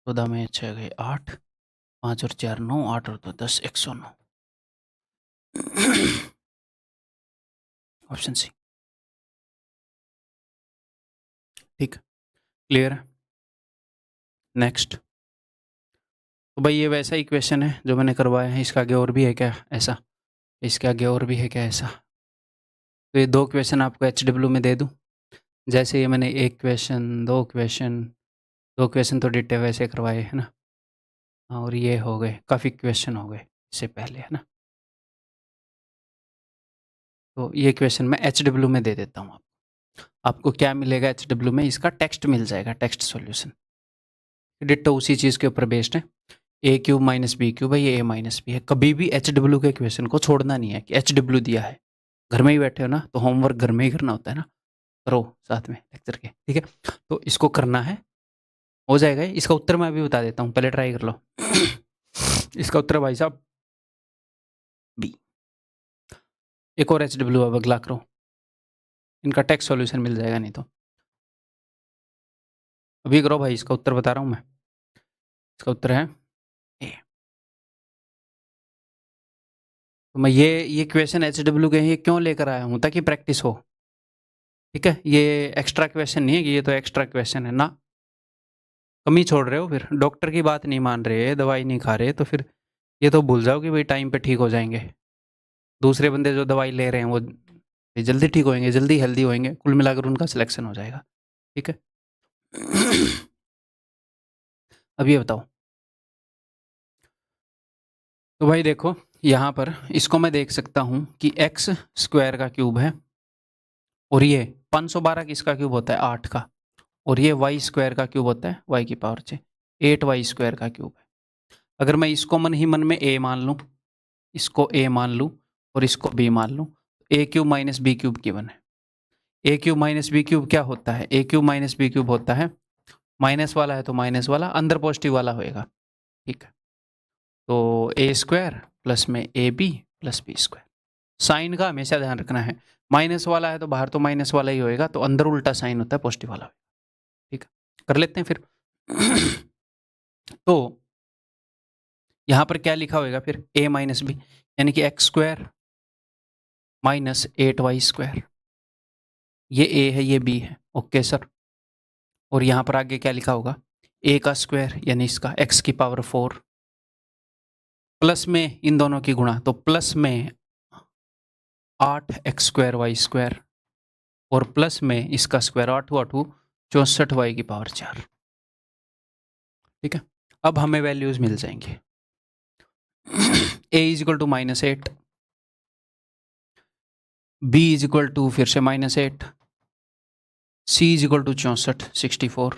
14 में 6 गए 8, 5 और 4 9, 8 और 2 10, 109, ऑप्शन सी। ठीक, क्लियर है। नेक्स्ट, तो भाई ये वैसा ही क्वेश्चन है जो मैंने करवाया है, इसका आगे और भी है क्या ऐसा, इसके आगे और भी है क्या ऐसा। तो ये 2 क्वेश्चन आपको HW में दे दूँ, जैसे ये मैंने 1 क्वेश्चन 2 क्वेश्चन 2 क्वेश्चन तो डिट्टे वैसे करवाए है ना, और ये हो गए काफ़ी क्वेश्चन हो गए इससे पहले, है ना। तो ये क्वेश्चन मैं HW में दे देता हूँ आपको क्या मिलेगा HW में, इसका टेक्स्ट मिल जाएगा, टेक्स्ट सॉल्यूशन डिट्टो उसी चीज़ के ऊपर बेस्ड है, a³ - b³ है, ये a - b है। कभी भी HW के क्वेश्चन को छोड़ना नहीं है कि HW दिया है, घर में ही बैठे हो ना तो होमवर्क घर में ही करना होता है ना, करो साथ में लेक्चर के, ठीक है। तो इसको करना है, हो जाएगा। इसका उत्तर मैं अभी बता देता हूँ, पहले ट्राई कर लो। इसका उत्तर भाई साहब एक और HW अब अगला करो, इनका टेक्स्ट सॉल्यूशन मिल जाएगा नहीं तो। अभी करो भाई, इसका उत्तर बता रहा हूँ मैं। इसका उत्तर है ए। तो मैं ये क्वेश्चन HW के ये क्यों लेकर आया हूँ, ताकि प्रैक्टिस हो। ठीक है, ये एक्स्ट्रा क्वेश्चन नहीं है कि ये तो एक्स्ट्रा क्वेश्चन है ना। कमी छोड़ रहे हो, फिर डॉक्टर की बात नहीं मान रहे, दवाई नहीं खा रहे, तो फिर ये तो भूल जाओ कि भाई टाइम पे ठीक हो जाएंगे। दूसरे बंदे जो दवाई ले रहे हैं वो जल्दी ठीक होएंगे, जल्दी हेल्दी होएंगे, कुल मिलाकर उनका सिलेक्शन हो जाएगा। ठीक है। अब ये बताओ, तो भाई देखो यहाँ पर इसको मैं देख सकता हूँ कि एक्स स्क्वायर का क्यूब है, और ये 512 किसका क्यूब होता है, 8 का, और ये वाई स्क्वायर का क्यूब होता है वाई की पावर 6, 8y स्क्वायर का क्यूब है। अगर मैं इसको मन ही मन में a मान लूँ, इसको a मान लूँ और इसको b मान लूँ, a cube minus b cube given है। a cube minus b cube क्या होता है, a cube minus b cube होता है, माइनस वाला है तो माइनस वाला अंदर पॉजिटिव वाला होएगा। ठीक है, तो a स्क्वायर प्लस में a b plus b square. Sign का हमेशा ध्यान रखना है, माइनस वाला है तो बाहर तो माइनस वाला ही होएगा, तो अंदर उल्टा साइन होता है, पॉजिटिव वाला होएगा। ठीक है, कर लेते हैं फिर। तो यहां पर क्या लिखा होगा फिर, a माइनस बी, यानी कि x square minus 8y square. ये a है, ये b है। Okay sir. और यहां पर आगे क्या लिखा होगा, a का स्क्वायर यानी इसका x की पावर 4 प्लस में इन दोनों की गुणा, तो प्लस में 8x स्क्वायर वाई स्क्वायर और प्लस में इसका स्क्वायर 8 8 64y की पावर 4। ठीक है, अब हमें वैल्यूज मिल जाएंगे। a is equal to -8, b is equal to फिर से -8, c is equal to 64 64,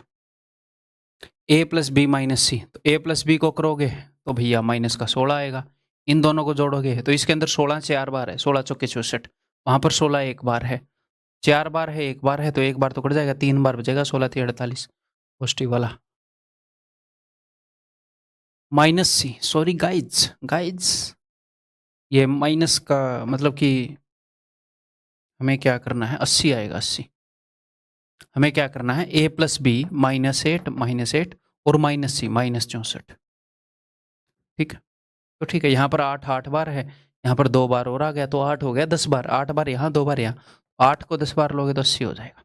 a plus b minus c, तो a प्लस बी को करोगे तो भैया माइनस का 16 आएगा, इन दोनों को जोड़ोगे तो इसके अंदर 16 4 बार है, 16 चौके 64, वहां पर 16 एक बार है, 4 बार है एक बार है, तो एक बार तो कट जाएगा, 3 बार बचेगा, 16 3 48 पॉजिटिव वाला। माइनस सी, सॉरी गाइड्स गाइड्स, ये माइनस का मतलब कि हमें क्या करना है, 80 आएगा 80। हमें क्या करना है, a प्लस बी -8 और माइनस सी -64। ठीक है, तो ठीक है, यहाँ पर 8 8 बार है, यहाँ पर 2 बार और आ गया तो 8 हो गया 10 बार, 8 बार यहाँ 2 बार यहाँ, 8 को 10 बार लोगे तो 80 हो जाएगा।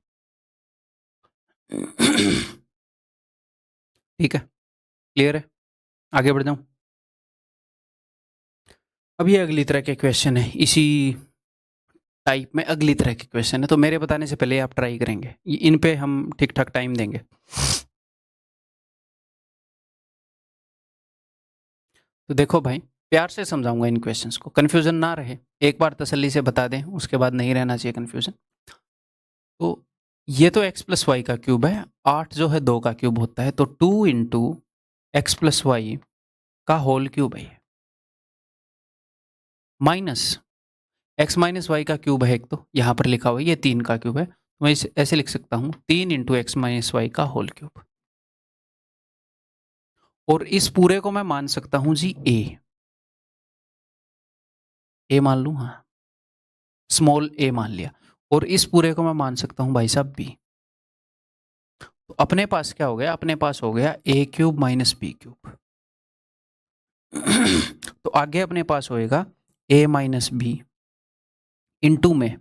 ठीक है, क्लियर है, आगे बढ़ जाऊं। अब ये अगली तरह के क्वेश्चन है, इसी टाइप में अगली तरह के क्वेश्चन है, तो मेरे बताने से पहले आप ट्राई करेंगे, इन पे हम ठीक ठाक टाइम देंगे। तो देखो भाई, प्यार से समझाऊंगा इन क्वेश्चंस को, कंफ्यूजन ना रहे, एक बार तसल्ली से बता दें, उसके बाद नहीं रहना चाहिए कंफ्यूजन। तो ये तो x प्लस वाई का क्यूब है, 8 जो है 2 का क्यूब होता है, तो 2 इंटू एक्स प्लस वाई का होल क्यूब है, माइनस एक्स माइनस वाई का क्यूब है एक, तो यहाँ पर लिखा हुआ है ये 3 का क्यूब है, तो मैं इसे ऐसे लिख सकता हूँ 3 इंटू एक्स माइनस वाई का होल क्यूब। और इस पूरे को मैं मान सकता हूँ जी ए मान लूँ, हाँ स्मॉल ए मान लिया, और इस पूरे को मैं मान सकता हूँ भाई साहब बी। तो अपने पास क्या हो गया, अपने पास हो गया ए क्यूब माइनस बी क्यूब। तो आगे अपने पास होएगा a माइनस बी इंटू में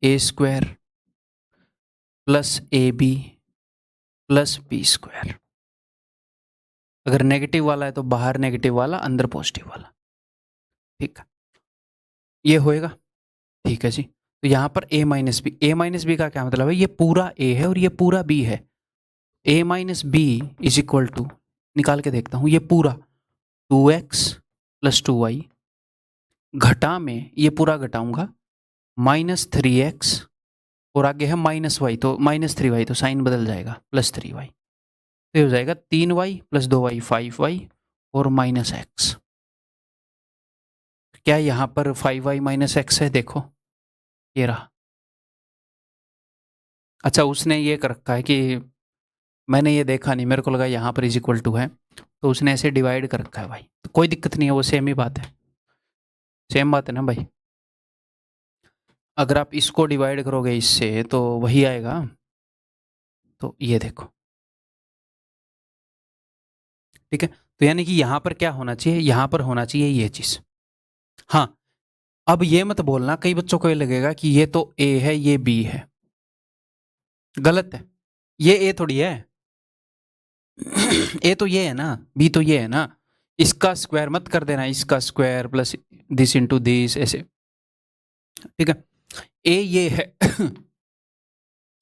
a square plus a b plus b square. अगर नेगेटिव वाला है तो बाहर नेगेटिव वाला, अंदर पॉजिटिव वाला। ठीक है, ये होएगा। ठीक है जी, तो यहाँ पर a माइनस बी का क्या मतलब है, ये पूरा a है और ये पूरा b है। a minus b is equal to, निकाल के देखता हूँ, ये पूरा 2x प्लस 2y घटा में ये पूरा घटाऊंगा -3x और आगे है -y, तो -3y, तो साइन बदल जाएगा +3y, तो हो जाएगा 3y प्लस 2y 5y और -x। क्या यहाँ पर 5y -x है, देखो ये रहा। अच्छा, उसने ये कर रखा है कि मैंने ये देखा नहीं, मेरे को लगा यहाँ पर इज इक्वल टू है, तो उसने ऐसे डिवाइड कर रखा है भाई, तो कोई दिक्कत नहीं है, वो सेम ही बात है, सेम बात है ना भाई। अगर आप इसको डिवाइड करोगे इससे तो वही आएगा। तो ये देखो, ठीक है। तो यानी कि यहां पर क्या होना चाहिए, यहां पर होना चाहिए ये चीज। हाँ, अब ये मत बोलना, कई बच्चों को ये लगेगा कि ये तो ए है ये बी है। गलत है, ये ए थोड़ी है। ए तो ये है ना, बी तो ये है ना। इसका स्क्वायर मत कर देना, इसका square plus this into this, ऐसे, ठीक है। ए ये है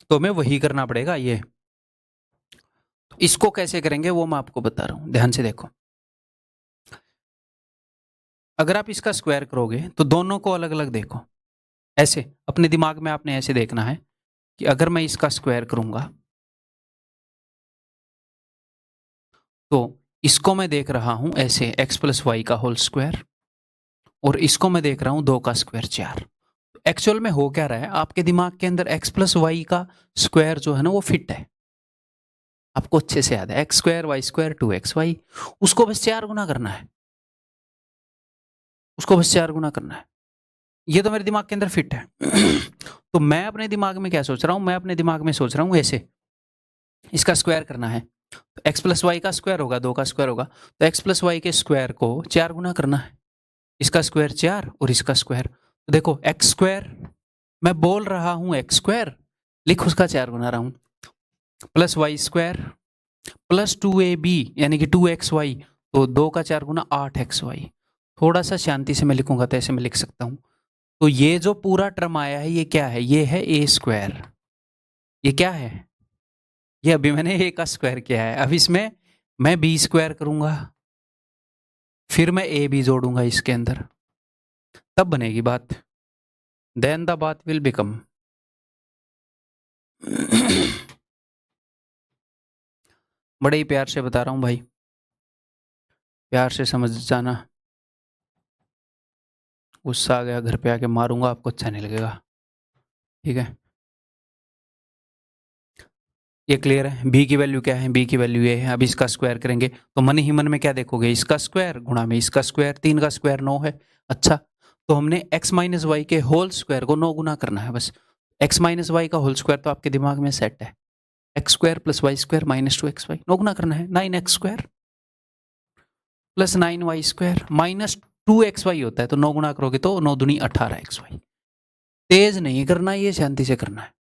तो हमें वही करना पड़ेगा ये। तो इसको कैसे करेंगे वो मैं आपको बता रहा हूं, ध्यान से देखो। अगर आप इसका स्क्वायर करोगे तो दोनों को अलग अलग देखो। ऐसे अपने दिमाग में आपने ऐसे देखना है कि अगर मैं इसका स्क्वायर करूंगा तो इसको मैं देख रहा हूं ऐसे x प्लस वाई का होल स्क्वायर, और इसको मैं देख रहा हूं 2 का स्क्वायर 4। एक्चुअल में हो क्या रहा है, आपके दिमाग के अंदर x प्लस वाई का स्क्वायर जो है ना वो फिट है, आपको अच्छे से याद है, x square Y square 2xy, उसको बस 4 गुना करना है, उसको बस 4 गुना करना है। ये तो मेरे दिमाग के अंदर फिट है तो मैं अपने दिमाग में क्या सोच रहा हूं, मैं अपने दिमाग में सोच रहा हूं ऐसे, इसका स्क्वायर करना है तो एक्स प्लस वाई का स्क्वायर होगा, 2 का स्क्वायर होगा, तो एक्स प्लस वाई के स्क्वायर को 4 गुना करना है, इसका स्क्वायर 4 और इसका स्क्वायर। तो देखो एक्स स्क्वायर, मैं बोल रहा हूं एक्स स्क्वायर, लिख उसका 4 गुना रहा हूं, plus y square plus 2ab यानी कि 2xy, तो 2 का 4 गुना 8xy। थोड़ा सा शांति से मैं लिखूंगा तो ऐसे मैं लिख सकता हूं। तो ये जो पूरा टर्म आया है ये क्या है, ये है ए स्क्वायर। ये क्या है, ये अभी मैंने ए का स्क्वायर किया है, अब इसमें मैं बी स्क्वायर करूंगा, फिर मैं ए बी जोड़ूंगा इसके अंदर, तब बनेगी बात, देन द बात विल बिकम बड़े ही प्यार से बता रहा हूं भाई, प्यार से समझ जाना। गुस्सा आ गया घर पे आके मारूंगा आपको, अच्छा नहीं लगेगा, ठीक है। ये क्लियर है, बी की वैल्यू क्या है, बी की वैल्यू ये है। अब इसका स्क्वायर करेंगे तो मन ही मन में क्या देखोगे, इसका स्क्वायर गुणा में इसका स्क्वायर, 3 का स्क्वायर 9 है। अच्छा, तो हमने x माइनस वाई के होल स्क्वायर को 9 गुना करना है बस। x माइनस वाई का होल स्क्वायर तो आपके दिमाग में सेट है, x square plus y square minus 2xy, 9 गुना करना है, 9x square plus 9y square minus 2xy होता है, तो 9 गुना करोगे तो 9 दूनी 18xy। तेज नहीं करना, ये शांति से करना है।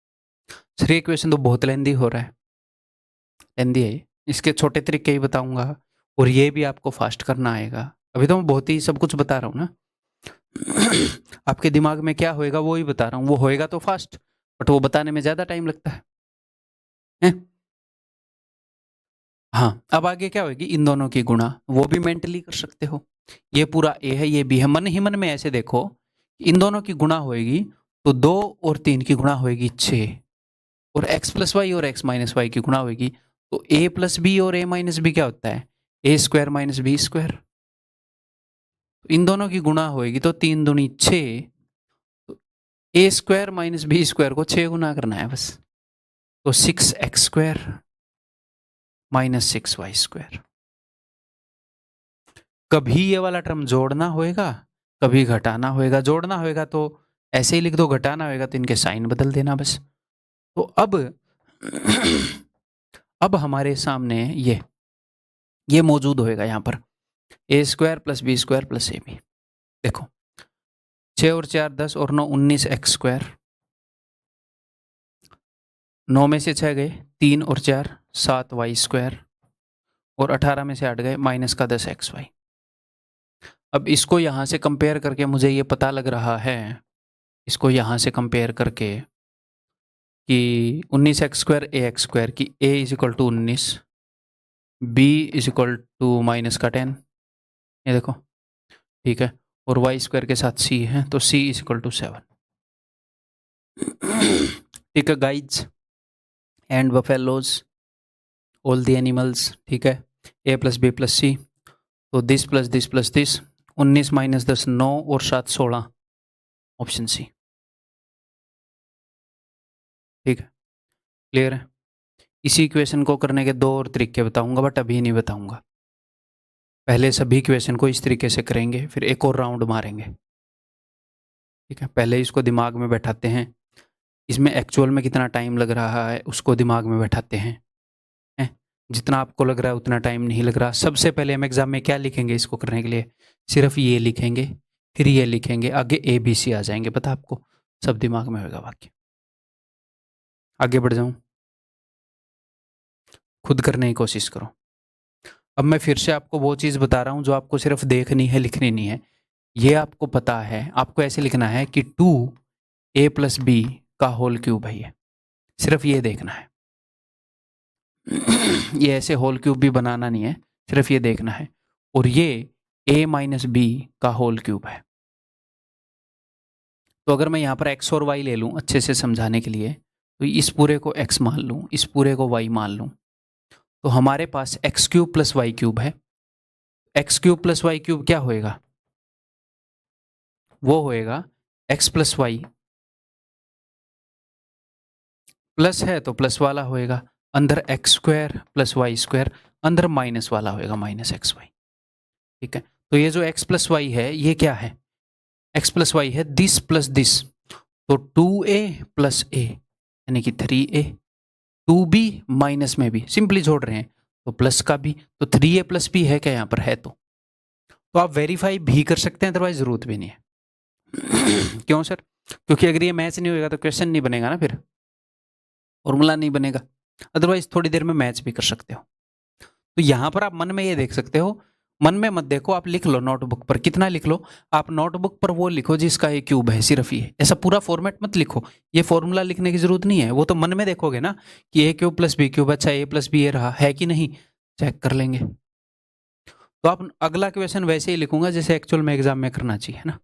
श्री इक्वेशन तो बहुत लेंदी हो रहा है, लेंदी है, इसके छोटे तरीके ही बताऊंगा, और ये भी आपको फास्ट करना आएगा। अभी तो मैं बहुत ही सब कुछ बता रहा हूँ ना आपके दिमाग में क्या होएगा वो ही बता रहा हूँ, वो होएगा तो फास्ट, बट वो बताने में ज्यादा टाइम लगता है? हाँ, अब आगे क्या होगी, इन दोनों की गुणा, वो भी मेंटली कर सकते हो। ये पूरा ए है ये बी है, मन ही मन में ऐसे देखो, इन दोनों की गुणा होएगी तो 2 और 3 की गुणा होएगी 6, और x प्लस वाई और x माइनस वाई की गुणा होगी तो a प्लस बी और a माइनस बी क्या होता है, ए स्क्वायर माइनस बी स्क्वायर। तो इन दोनों की गुणा होगी तो 3 दूनी 6, तो ए स्क्वायर माइनस बी स्क्वायर को 6 गुना करना है बस, तो 6x square minus 6y square. कभी ये वाला टर्म जोड़ना होएगा, कभी घटाना होएगा। जोड़ना होएगा तो ऐसे ही लिख दो, घटाना होएगा तो इनके साइन बदल देना बस। तो अब हमारे सामने ये मौजूद होएगा यहाँ पर, a square plus b square plus a b. देखो 6 और 4 10 और 9 19 एक्स स्क्वायर, 9 में से 6 गए, 3 और 4 7 वाई स्क्वायर, और 18 में से 8 गए माइनस का 10 एक्स वाई। अब इसको यहाँ से कंपेयर करके मुझे ये पता लग रहा है, इसको यहाँ से कंपेयर करके कि 19 x square a x square की a is equal to 19, b is equal to minus का 10, ये देखो, ठीक है, और वाई स्क्वायर के साथ c है तो c इज इक्वल टू 7। ठीक है guys and buffaloes, all the animals, ठीक है, a प्लस बी प्लस सी, तो this plus this plus this, 19 minus 10 9 और 7 16, ऑप्शन सी। ठीक है, क्लियर है। इसी इक्वेशन को करने के 2 और तरीके बताऊंगा, बट अभी नहीं बताऊंगा, पहले सभी इक्वेशन को इस तरीके से करेंगे, फिर एक और राउंड मारेंगे, ठीक है, पहले इसको दिमाग में बैठाते हैं, इसमें एक्चुअल में कितना टाइम लग रहा है उसको दिमाग में बैठाते हैं, हैं? जितना आपको लग रहा है उतना टाइम नहीं लग रहा। सबसे पहले हम एग्जाम में क्या लिखेंगे इसको करने के लिए? सिर्फ ये लिखेंगे, फिर ये लिखेंगे, आगे ABC आ जाएंगे, पता आपको, सब दिमाग में होगा वाक्य। आगे बढ़ जाऊं, खुद करने की कोशिश करो। अब मैं फिर से आपको वो चीज़ बता रहा हूँ जो आपको सिर्फ देखनी है, लिखनी नहीं है। ये आपको पता है, आपको ऐसे लिखना है कि 2A + B का होल क्यूब है, ये सिर्फ ये देखना है। ये ऐसे होल क्यूब भी बनाना नहीं है, सिर्फ ये देखना है। और ये A - B का होल क्यूब है। तो अगर मैं यहाँ पर x और y ले लूँ अच्छे से समझाने के लिए, तो इस पूरे को x मान लूँ, इस पूरे को y मान लूँ, तो हमारे पास x³ + y³ है। x³ + y³ क्या होएगा? वो होएगा x + y, प्लस है तो प्लस वाला होएगा, अंदर x² + y², अंदर माइनस वाला होएगा -xy। ठीक है, तो ये जो x + y है ये क्या है? x + y है दिस प्लस दिस, तो 2A + a यानी कि 3A, 2B माइनस में भी सिंपली जोड़ रहे हैं तो प्लस का भी, तो 3A + b है क्या यहाँ पर? है तो आप वेरीफाई भी कर सकते हैं, अदरवाइज जरूरत भी नहीं है। क्यों सर? क्योंकि अगर ये मैच नहीं होगा तो क्वेश्चन नहीं बनेगा ना, फिर फॉर्मूला नहीं बनेगा। अदरवाइज थोड़ी देर में मैच भी कर सकते हो। तो यहाँ पर आप मन में ये देख सकते हो, मन में मत देखो, आप लिख लो नोटबुक पर, कितना लिख लो आप नोटबुक पर, वो लिखो जिसका ये क्यूब है, सिर्फ ये, ऐसा पूरा फॉर्मेट मत लिखो, ये फॉर्मूला लिखने की जरूरत नहीं है। वो तो मन में देखोगे ना कि A³ + B³, अच्छा A + B ये रहा है कि नहीं, चेक कर लेंगे। तो आप अगला क्वेश्चन वैसे ही लिखूंगा जैसे एक्चुअल में एग्जाम में करना चाहिए ना।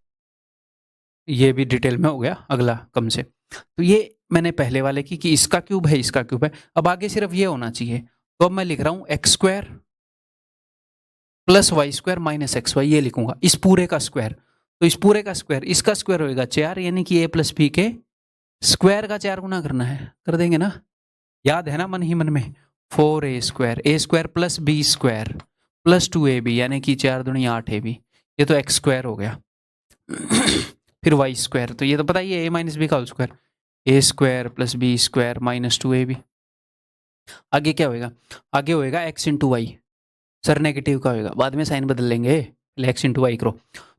ये भी डिटेल में हो गया अगला कम से। तो ये मैंने पहले वाले की कि इसका क्यूब है, इसका क्यूब है, अब आगे सिर्फ ये होना चाहिए। तो अब मैं लिख रहा हूं x² + y² - xy, ये लिखूंगा इस पूरे का स्क्वायर। तो इस पूरे का स्क्वायर, इसका स्क्वायर होएगा 4, यानी कि A + B के स्क्वायर का 4 गुना करना है, कर देंगे ना, याद है ना मन ही मन में। 4A² + B² + 2AB, यानी कि 4 दूनी 8AB, ये तो x² हो गया। फिर y², तो ये तो पता ही है A - B का whole square, A² + B² - 2AB। आगे क्या होएगा? आगे होएगा x × y, सर नेगेटिव का होएगा, बाद में साइन बदल लेंगे, पहले x × y करो।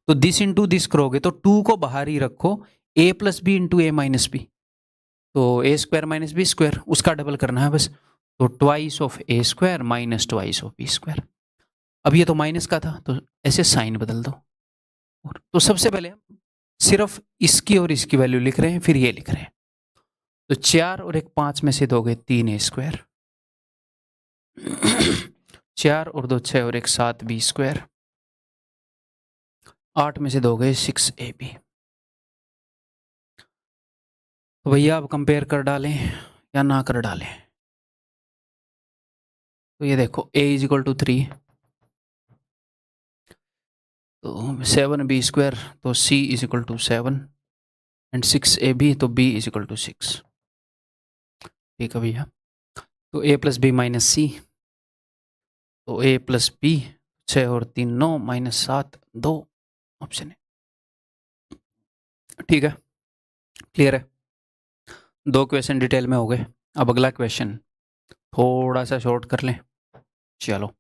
तो दिस इंटू दिस करोगे तो 2 को बाहर ही रखो, A + B × A - B, तो A² - B², उसका डबल करना है बस, तो twice of A² - twice of B²। अब ये तो माइनस का था तो ऐसे साइन बदल दो। और तो सबसे पहले हम सिर्फ इसकी और इसकी वैल्यू लिख रहे हैं, फिर ये लिख रहे हैं। तो 4 और 1 5 में से दोगे 3A², 4 और 2 6 और 1 7 B², 8 में से दोगे 6AB। तो भैया आप कंपेयर कर डालें या ना कर डालें? तो ये देखो A = 3, तो 7B² तो C = 7 एंड 6AB तो B = 6। ठीक है भैया, तो A + B - C, तो A + B 6 और 3 9 -7 2 ऑप्शन है। ठीक है, क्लियर है, 2 क्वेश्चन डिटेल में हो गए। अब अगला क्वेश्चन थोड़ा सा शॉर्ट कर लें, चलो।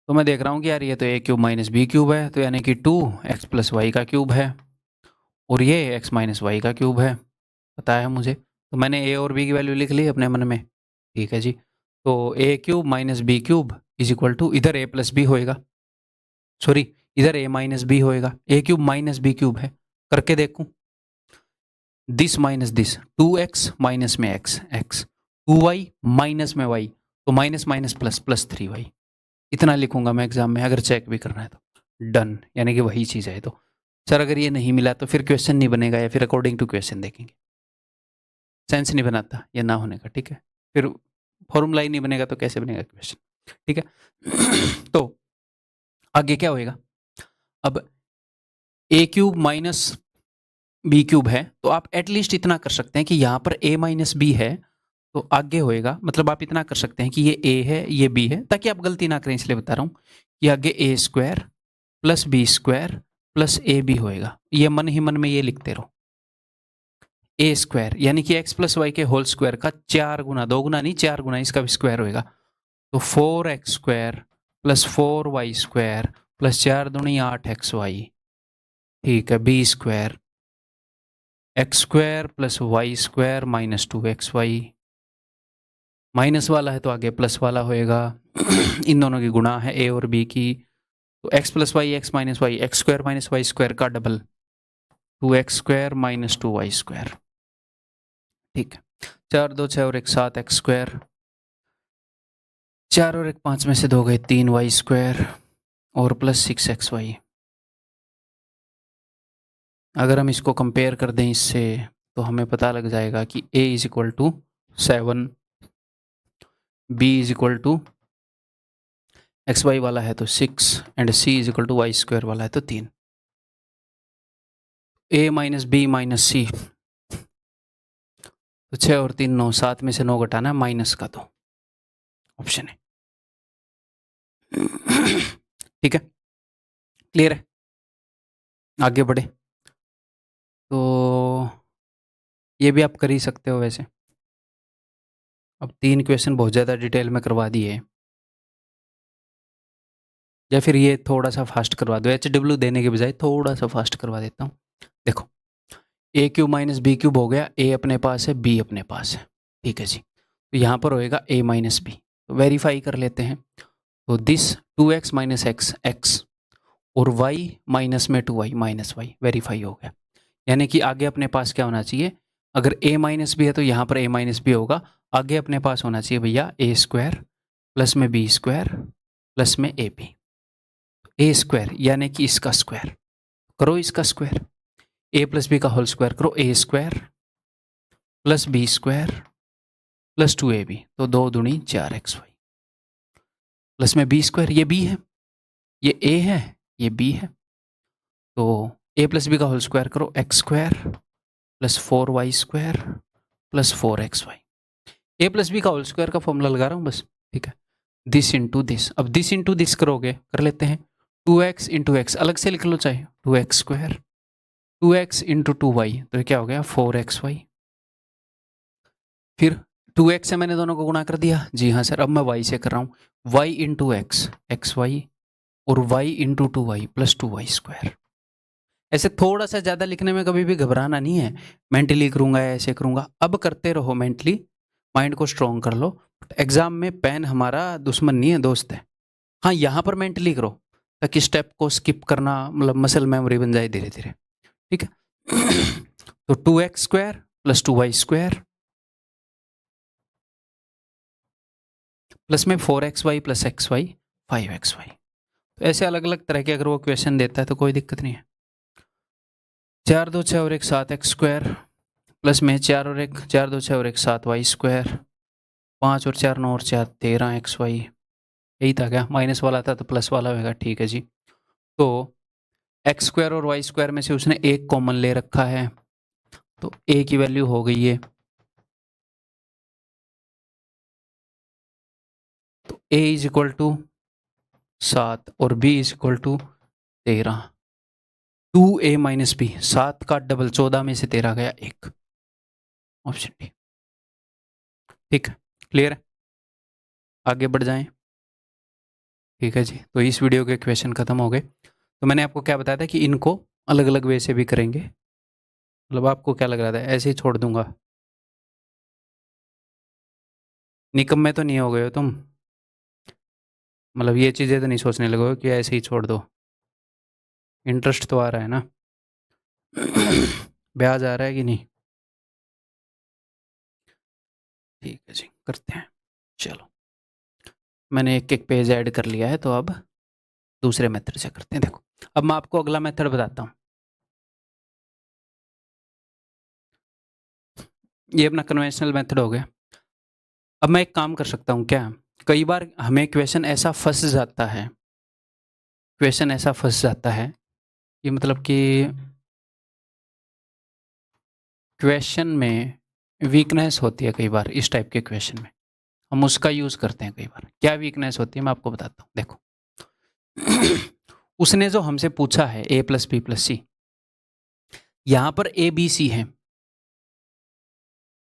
तो मैं देख रहा हूँ कि यार ये तो A³ - B³ है, तो यानी कि 2x + y का क्यूब है, और ये x - y का क्यूब है, पता है मुझे। तो मैंने A और B की वैल्यू लिख ली अपने मन में, ठीक है जी। तो A³ - B³ इधर A + B होएगा, सॉरी इधर A - B होएगा, A³ - B³ है, करके देखूं, this minus this, 2x minus में x, 2y माइनस में y, तो minus minus plus plus 3y, इतना लिखूंगा मैं एग्जाम में, अगर चेक भी करना है तो डन, यानी कि वही चीज़ है। तो सर अगर ये नहीं मिला तो फिर क्वेश्चन नहीं बनेगा, या फिर अकॉर्डिंग टू क्वेश्चन देखेंगे, सेंस नहीं बनाता ये ना होने का, ठीक है। फिर फॉर्मूला ही नहीं बनेगा तो कैसे बनेगा क्वेश्चन, ठीक है। तो आगे क्या होएगा? अब A³ - B³ है, तो आप एटलीस्ट इतना कर सकते हैं कि यहाँ पर A - B है, तो आगे होएगा, मतलब आप इतना कर सकते हैं कि ये A है ये B है, ताकि आप गलती ना करें इसलिए बता रहा हूँ कि आगे A² + B² plus a B होएगा। ये मन ही मन में ये लिखते रहो, ए स्क्वायर यानी कि एक्स प्लस वाई के होल स्क्वायर का 4 गुना, 2 गुना नहीं 4 गुना इसका भी स्क्वायर होएगा। तो 4x square plus 4y square plus 4 दूनी 8xy, ठीक है। B square x square plus y square minus 2xy, minus वाला है तो आगे प्लस वाला होएगा। इन दोनों की गुणा है ए और बी की, तो x plus y x minus y, x square minus y square का double 2x square minus 2y square, ठीक है। 4 2 6 और 1 7 एक्स स्क्वायर, 4 और 1 5 में से 2 गए 3y स्क्वायर और प्लस 6xy। अगर हम इसको कंपेयर कर दें इससे तो हमें पता लग जाएगा कि a is equal to 7, b is equal to x y वाला है तो 6 and c is equal to y square वाला है तो 3। a minus b minus c, तो 6 और 3 9, 7 में से 9 घटाना है माइनस का, तो ऑप्शन है। ठीक है, क्लियर है, आगे बढ़े। तो ये भी आप कर ही सकते हो वैसे। अब 3 क्वेश्चन बहुत ज़्यादा डिटेल में करवा दिए, या फिर ये थोड़ा सा फास्ट करवा दो, HW देने के बजाय थोड़ा सा फास्ट करवा देता हूँ। देखो ए क्यूब माइनस बी क्यूब हो गया, ए अपने पास है बी अपने पास है, ठीक है जी। तो यहाँ पर होएगा a माइनस बी, तो वेरीफाई कर लेते हैं। तो this 2x minus x x और y माइनस में 2y माइनस वाई, वेरीफाई हो गया। यानी कि आगे अपने पास क्या होना चाहिए, अगर a माइनस बी है तो यहाँ पर a माइनस बी होगा, आगे अपने पास होना चाहिए भैया a स्क्वायर प्लस में b स्क्वायर प्लस में ए बी। ए स्क्वायर यानी कि इसका स्क्वायर करो, इसका स्क्वायर a प्लस बी का होल स्क्वायर करो, a square plus b square plus 2ab, तो 2 दूनी 4xy प्लस में b स्क्वायर, ये b है, ये a है, ये b है, तो a प्लस बी का होल स्क्वायर करो, x square plus 4y square plus 4xy। a plus b का होल स्क्वायर का फॉर्मूला लगा रहा हूँ बस, ठीक है। दिस इंटू दिस, अब दिस इंटू दिस करोगे, कर लेते हैं 2x इंटू एक्स, अलग से लिख लो चाहे 2x square, 2x into 2y, तो ये क्या हो गया 4xy। फिर 2x से मैंने दोनों को गुणा कर दिया, जी हाँ सर। अब मैं y से कर रहा हूँ, y into x x y और y into 2y plus 2y square. ऐसे थोड़ा सा ज़्यादा लिखने में कभी भी घबराना नहीं है, मेंटली करूँगा या ऐसे करूँगा, अब करते रहो मेंटली, माइंड को स्ट्रॉन्ग कर लो। एग्जाम में पेन हमारा दुश्मन नहीं है, दोस्त है। हाँ, यहाँ पर मेंटली करो ताकि स्टेप को स्किप करना मतलब मसल मेमोरी बन जाए धीरे धीरे, ठीक है। तो 2x square plus 2y square plus में 4xy प्लस xy 5xy। तो ऐसे अलग अलग तरह के अगर वो क्वेश्चन देता है तो कोई दिक्कत नहीं है। 4 2 6 और 1 7 एक्स स्क्वायर प्लस में 4 और 1 4 2 6 और 1 7 वाई स्क्वायर, 5 और 4 9 और 4 13 एक्स वाई। यही था क्या, माइनस वाला था तो प्लस वाला होगा, ठीक है जी। तो एक्स स्क्वायर और वाई स्क्वायर में से उसने एक कॉमन ले रखा है, तो ए की वैल्यू हो गई है, तो ए इज इक्वल टू 7 और b is equal to 13। 2a minus b, 7 का डबल 14 में से 13 गया 1, ऑप्शन डी। ठीक है, क्लियर है, आगे बढ़ जाएं। ठीक है जी, तो इस वीडियो के क्वेश्चन खत्म हो गए। तो मैंने आपको क्या बताया था कि इनको अलग अलग वे से भी करेंगे, मतलब आपको क्या लग रहा था ऐसे ही छोड़ दूंगा, निकम्मे तो नहीं हो गए हो तुम, मतलब ये चीज़ें तो नहीं सोचने लगोगे कि ऐसे ही छोड़ दो, इंटरेस्ट तो आ रहा है ना, ब्याज आ रहा है कि नहीं। ठीक है जी, करते हैं, चलो मैंने एक एक पेज ऐड कर लिया है, तो अब दूसरे मेथड से करते हैं। देखो अब मैं आपको अगला मेथड बताता हूँ, ये अपना कन्वेंशनल मेथड हो गया। अब मैं एक काम कर सकता हूँ क्या, कई बार हमें क्वेश्चन ऐसा फंस जाता है, क्वेश्चन ऐसा फंस जाता है कि मतलब कि क्वेश्चन में वीकनेस होती है कई बार, इस टाइप के क्वेश्चन में हम उसका यूज़ करते हैं कई बार। क्या वीकनेस होती है मैं आपको बताता हूँ, देखो उसने जो हमसे पूछा है a प्लस बी प्लस सी, यहां पर a b c है,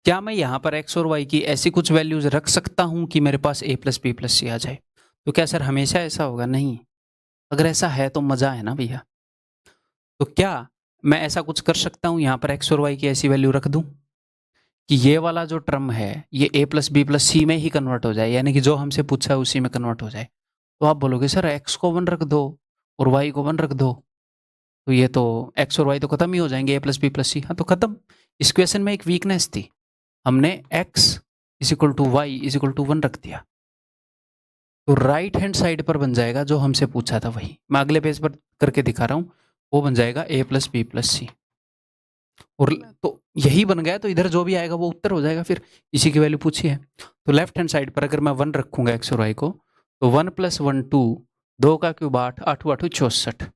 क्या मैं यहां पर x और y की ऐसी कुछ वैल्यूज रख सकता हूं कि मेरे पास a प्लस बी प्लस सी आ जाए? तो क्या सर हमेशा ऐसा होगा? नहीं। अगर ऐसा है तो मजा है ना भैया। तो क्या मैं ऐसा कुछ कर सकता हूं, यहां पर x और y की ऐसी वैल्यू रख दूं कि ये वाला जो टर्म है ये a प्लस बी प्लस सी में ही कन्वर्ट हो जाए, यानी कि जो हमसे पूछा है उसी में कन्वर्ट हो जाए? तो आप बोलोगे सर x को 1 रख दो और y को 1 रख दो, तो ये तो x और y तो खत्म ही हो जाएंगे, a प्लस बी प्लस सी। हाँ तो खत्म। इस क्वेश्चन में एक वीकनेस थी, हमने x is equal to y is equal to 1 रख दिया, तो राइट हैंड साइड पर बन जाएगा जो हमसे पूछा था वही। मैं अगले पेज पर करके दिखा रहा हूँ, वो बन जाएगा a प्लस बी प्लस सी। और तो यही बन गया, तो इधर जो भी आएगा वो उत्तर हो जाएगा, फिर इसी की वैल्यू पूछी है। तो लेफ्ट हैंड साइड पर अगर मैं 1 रखूंगा x और y को, तो 1 प्लस 1 2, 2 का क्यूब 8, 8 8 64,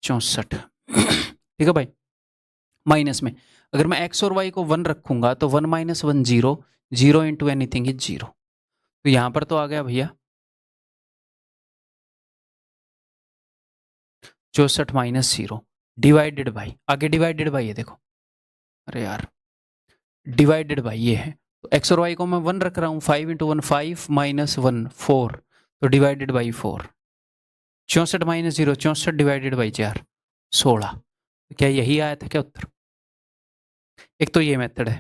64 ठीक है भाई। माइनस में अगर मैं x और y को 1 रखूंगा तो 1 माइनस 1 0, 0 इंटू एनीथिंग इज 0। तो यहां पर तो आ गया भैया 64 माइनस 0 डिवाइडेड बाई, आगे डिवाइडेड बाई है देखो, अरे यार डिवाइडेड बाई ये है। तो x और y को मैं 1 रख रहा हूँ, 5 इंटू 1 5 माइनस 1 4, तो divided by 4। 64 minus 0 64 divided by 4 16। तो क्या यही आया था क्या उत्तर? एक तो ये मेथड है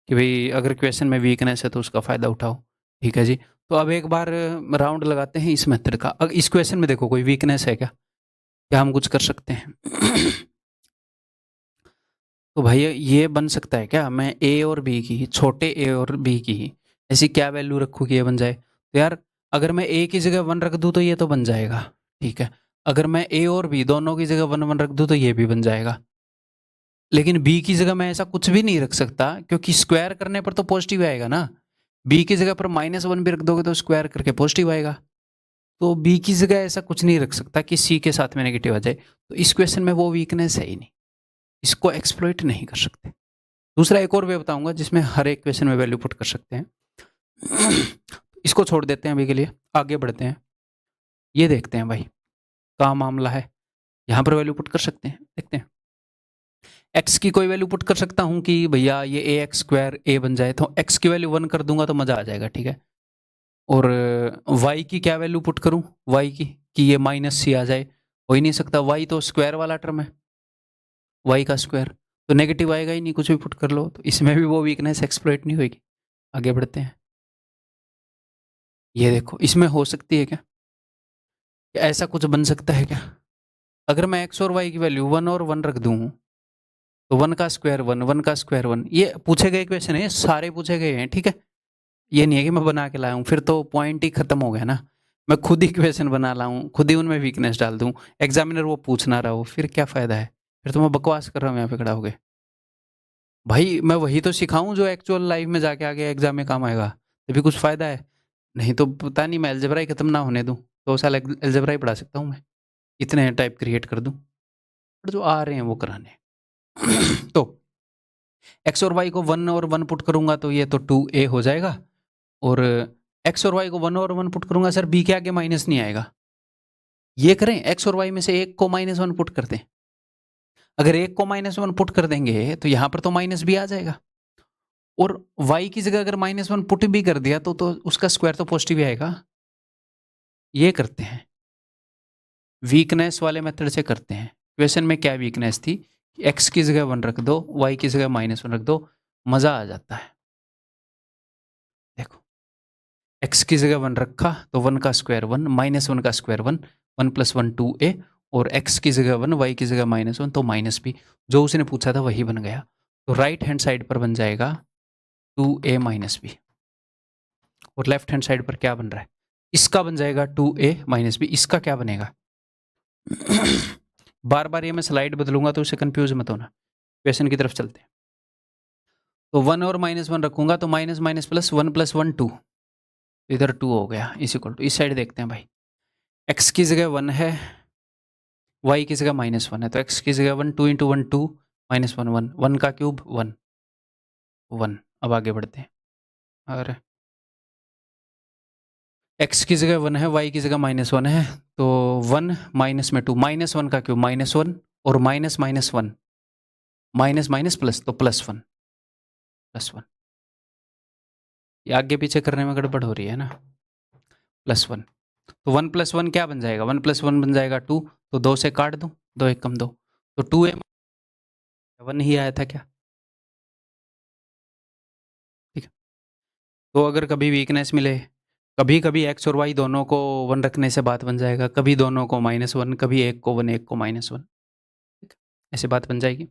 कि भाई अगर क्वेश्चन में वीकनेस है तो उसका फ़ायदा उठाओ, ठीक है जी। तो अब एक बार राउंड लगाते हैं इस मेथड का। अब इस क्वेश्चन में देखो कोई वीकनेस है क्या, क्या हम कुछ कर सकते हैं? तो भाई ये बन सकता है क्या, मैं a और b की, छोटे a और b की ऐसी क्या वैल्यू रखूँ कि ये बन जाए? तो यार अगर मैं a की जगह 1 रख दूँ तो ये तो बन जाएगा, ठीक है। अगर मैं a और b दोनों की जगह 1 1 रख दूँ तो ये भी बन जाएगा। लेकिन b की जगह मैं ऐसा कुछ भी नहीं रख सकता, क्योंकि स्क्वायर करने पर तो पॉजिटिव आएगा ना। b की जगह पर -1 भी रख दोगे तो स्क्वायर करके पॉजिटिव आएगा। तो b की जगह ऐसा कुछ नहीं रख सकता कि c के साथ में नेगेटिव आ जाए। तो इस क्वेश्चन में वो वीकनेस है ही नहीं, इसको एक्सप्लॉइट नहीं कर सकते। दूसरा एक और वे बताऊंगा जिसमें हर एक क्वेश्चन में वैल्यू पुट कर सकते हैं। इसको छोड़ देते हैं अभी के लिए, आगे बढ़ते हैं। ये देखते हैं भाई क्या मामला है, यहाँ पर वैल्यू पुट कर सकते हैं, देखते हैं। x की कोई वैल्यू पुट कर सकता हूँ कि भैया ये ए एक्स स्क्वायर ए बन जाए, तो x की वैल्यू 1 कर दूंगा तो मज़ा आ जाएगा, ठीक है। और y की क्या वैल्यू पुट करूँ, y की कि ये माइनस सी आ जाए, हो ही नहीं सकता, y तो स्क्वायर वाला टर्म है, y का स्क्वायर तो नेगेटिव आएगा ही नहीं, कुछ भी पुट कर लो। तो इसमें भी वो वीकनेस एक्सप्लॉइट नहीं होगी। आगे बढ़ते हैं। ये देखो इसमें हो सकती है क्या, ऐसा कुछ बन सकता है क्या? अगर मैं x और y की वैल्यू 1 और 1 रख दूँ, तो 1 का स्क्वायर 1, 1 का स्क्वायर 1, ये पूछे गए क्वेश्चन है, सारे पूछे गए हैं, ठीक है। ये नहीं है कि मैं बना के लाया हूँ, फिर तो पॉइंट ही खत्म हो गया ना। मैं खुद ही क्वेश्चन बना लाऊं, खुद ही उनमें वीकनेस डाल दूं, एग्जामिनर वो पूछ ना रहा हो, फिर क्या फ़ायदा है? फिर तो मैं बकवास कर रहा हूँ यहाँ पे खड़ा हो गए। भाई मैं वही तो सिखाऊं जो एक्चुअल लाइफ में जाके आगे एग्जाम में काम आएगा, तभी कुछ फ़ायदा है। नहीं तो पता नहीं मैं अलजेब्रा ही खत्म ना होने दूं, 2 साल अलजेब्रा ही पढ़ा सकता हूँ मैं, इतने टाइप क्रिएट कर दूं, पर जो आ रहे हैं वो कराने। तो एक्स और वाई को 1 और 1 पुट करूंगा तो ये तो 2a हो जाएगा, और एक्स और वाई को 1 और 1 पुट करूंगा, सर b के आगे माइनस नहीं आएगा। ये करें, एक्स और वाई में से एक को -1 पुट कर दें। अगर एक को -1 पुट कर देंगे तो यहां पर तो माइनस भी आ जाएगा, और y की जगह अगर -1 पुट भी कर दिया तो उसका स्क्वायर तो पॉजिटिव ही आएगा। ये करते हैं, वीकनेस वाले मेथड से करते हैं। क्वेश्चन में क्या वीकनेस थी, x की जगह 1 रख दो, y की जगह -1 रख दो, मजा आ जाता है। देखो x की जगह 1 रखा तो 1 का स्क्वायर 1, -1 का स्क्वायर 1, 1 + 1 2a, और x की जगह 1, y की जगह -1 तो -b, जो उसने पूछा था वही बन गया। तो राइट हैंड साइड पर बन जाएगा 2a - b, और लेफ्ट हैंड साइड पर क्या बन रहा है, इसका बन जाएगा 2a - b, इसका क्या बनेगा? बार बार ये मैं स्लाइड बदलूंगा तो उससे कंफ्यूज मत होना, क्वेश्चन की तरफ चलते हैं। तो 1 और -1 रखूंगा तो माइनस माइनस प्लस 1 + 1 2, इधर 2 हो गया, इस इक्वल टू, इस साइड देखते हैं भाई, x की जगह 1 है, y की जगह -1 है, तो x की जगह 1, 2 × 1 2, -1 1, 1 का क्यूब 1 1। अब आगे बढ़ते हैं, और x की जगह 1 है, y की जगह -1 है, तो 1 माइनस में 2, -1 का क्यूब -1 और minus minus 1, minus minus plus, तो +1 +1। ये आगे पीछे करने में गड़बड़ हो रही है ना। +1, तो 1 + 1 क्या बन जाएगा, 1 + 1 बन जाएगा 2, तो 2 से काट दूं, 2 1 कम 2, तो 2a 1 ही आया था क्या। ठीक है, तो अगर कभी वीकनेस मिले, कभी कभी x और y दोनों को 1 रखने से बात बन जाएगा, कभी दोनों को -1, कभी एक को 1 एक को -1, ठीक है, ऐसे बात बन जाएगी।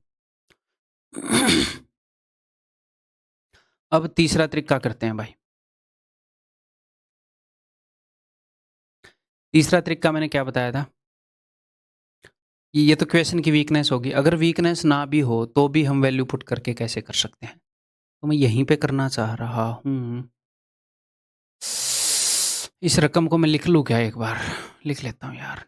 अब तीसरा तरीका करते हैं भाई। तीसरा तरीका मैंने क्या बताया था कि ये तो क्वेश्चन की वीकनेस होगी, अगर वीकनेस ना भी हो तो भी हम वैल्यू पुट करके कैसे कर सकते हैं, तो मैं यहीं पे करना चाह रहा हूं। इस रकम को मैं लिख लूं क्या, एक बार लिख लेता हूं यार।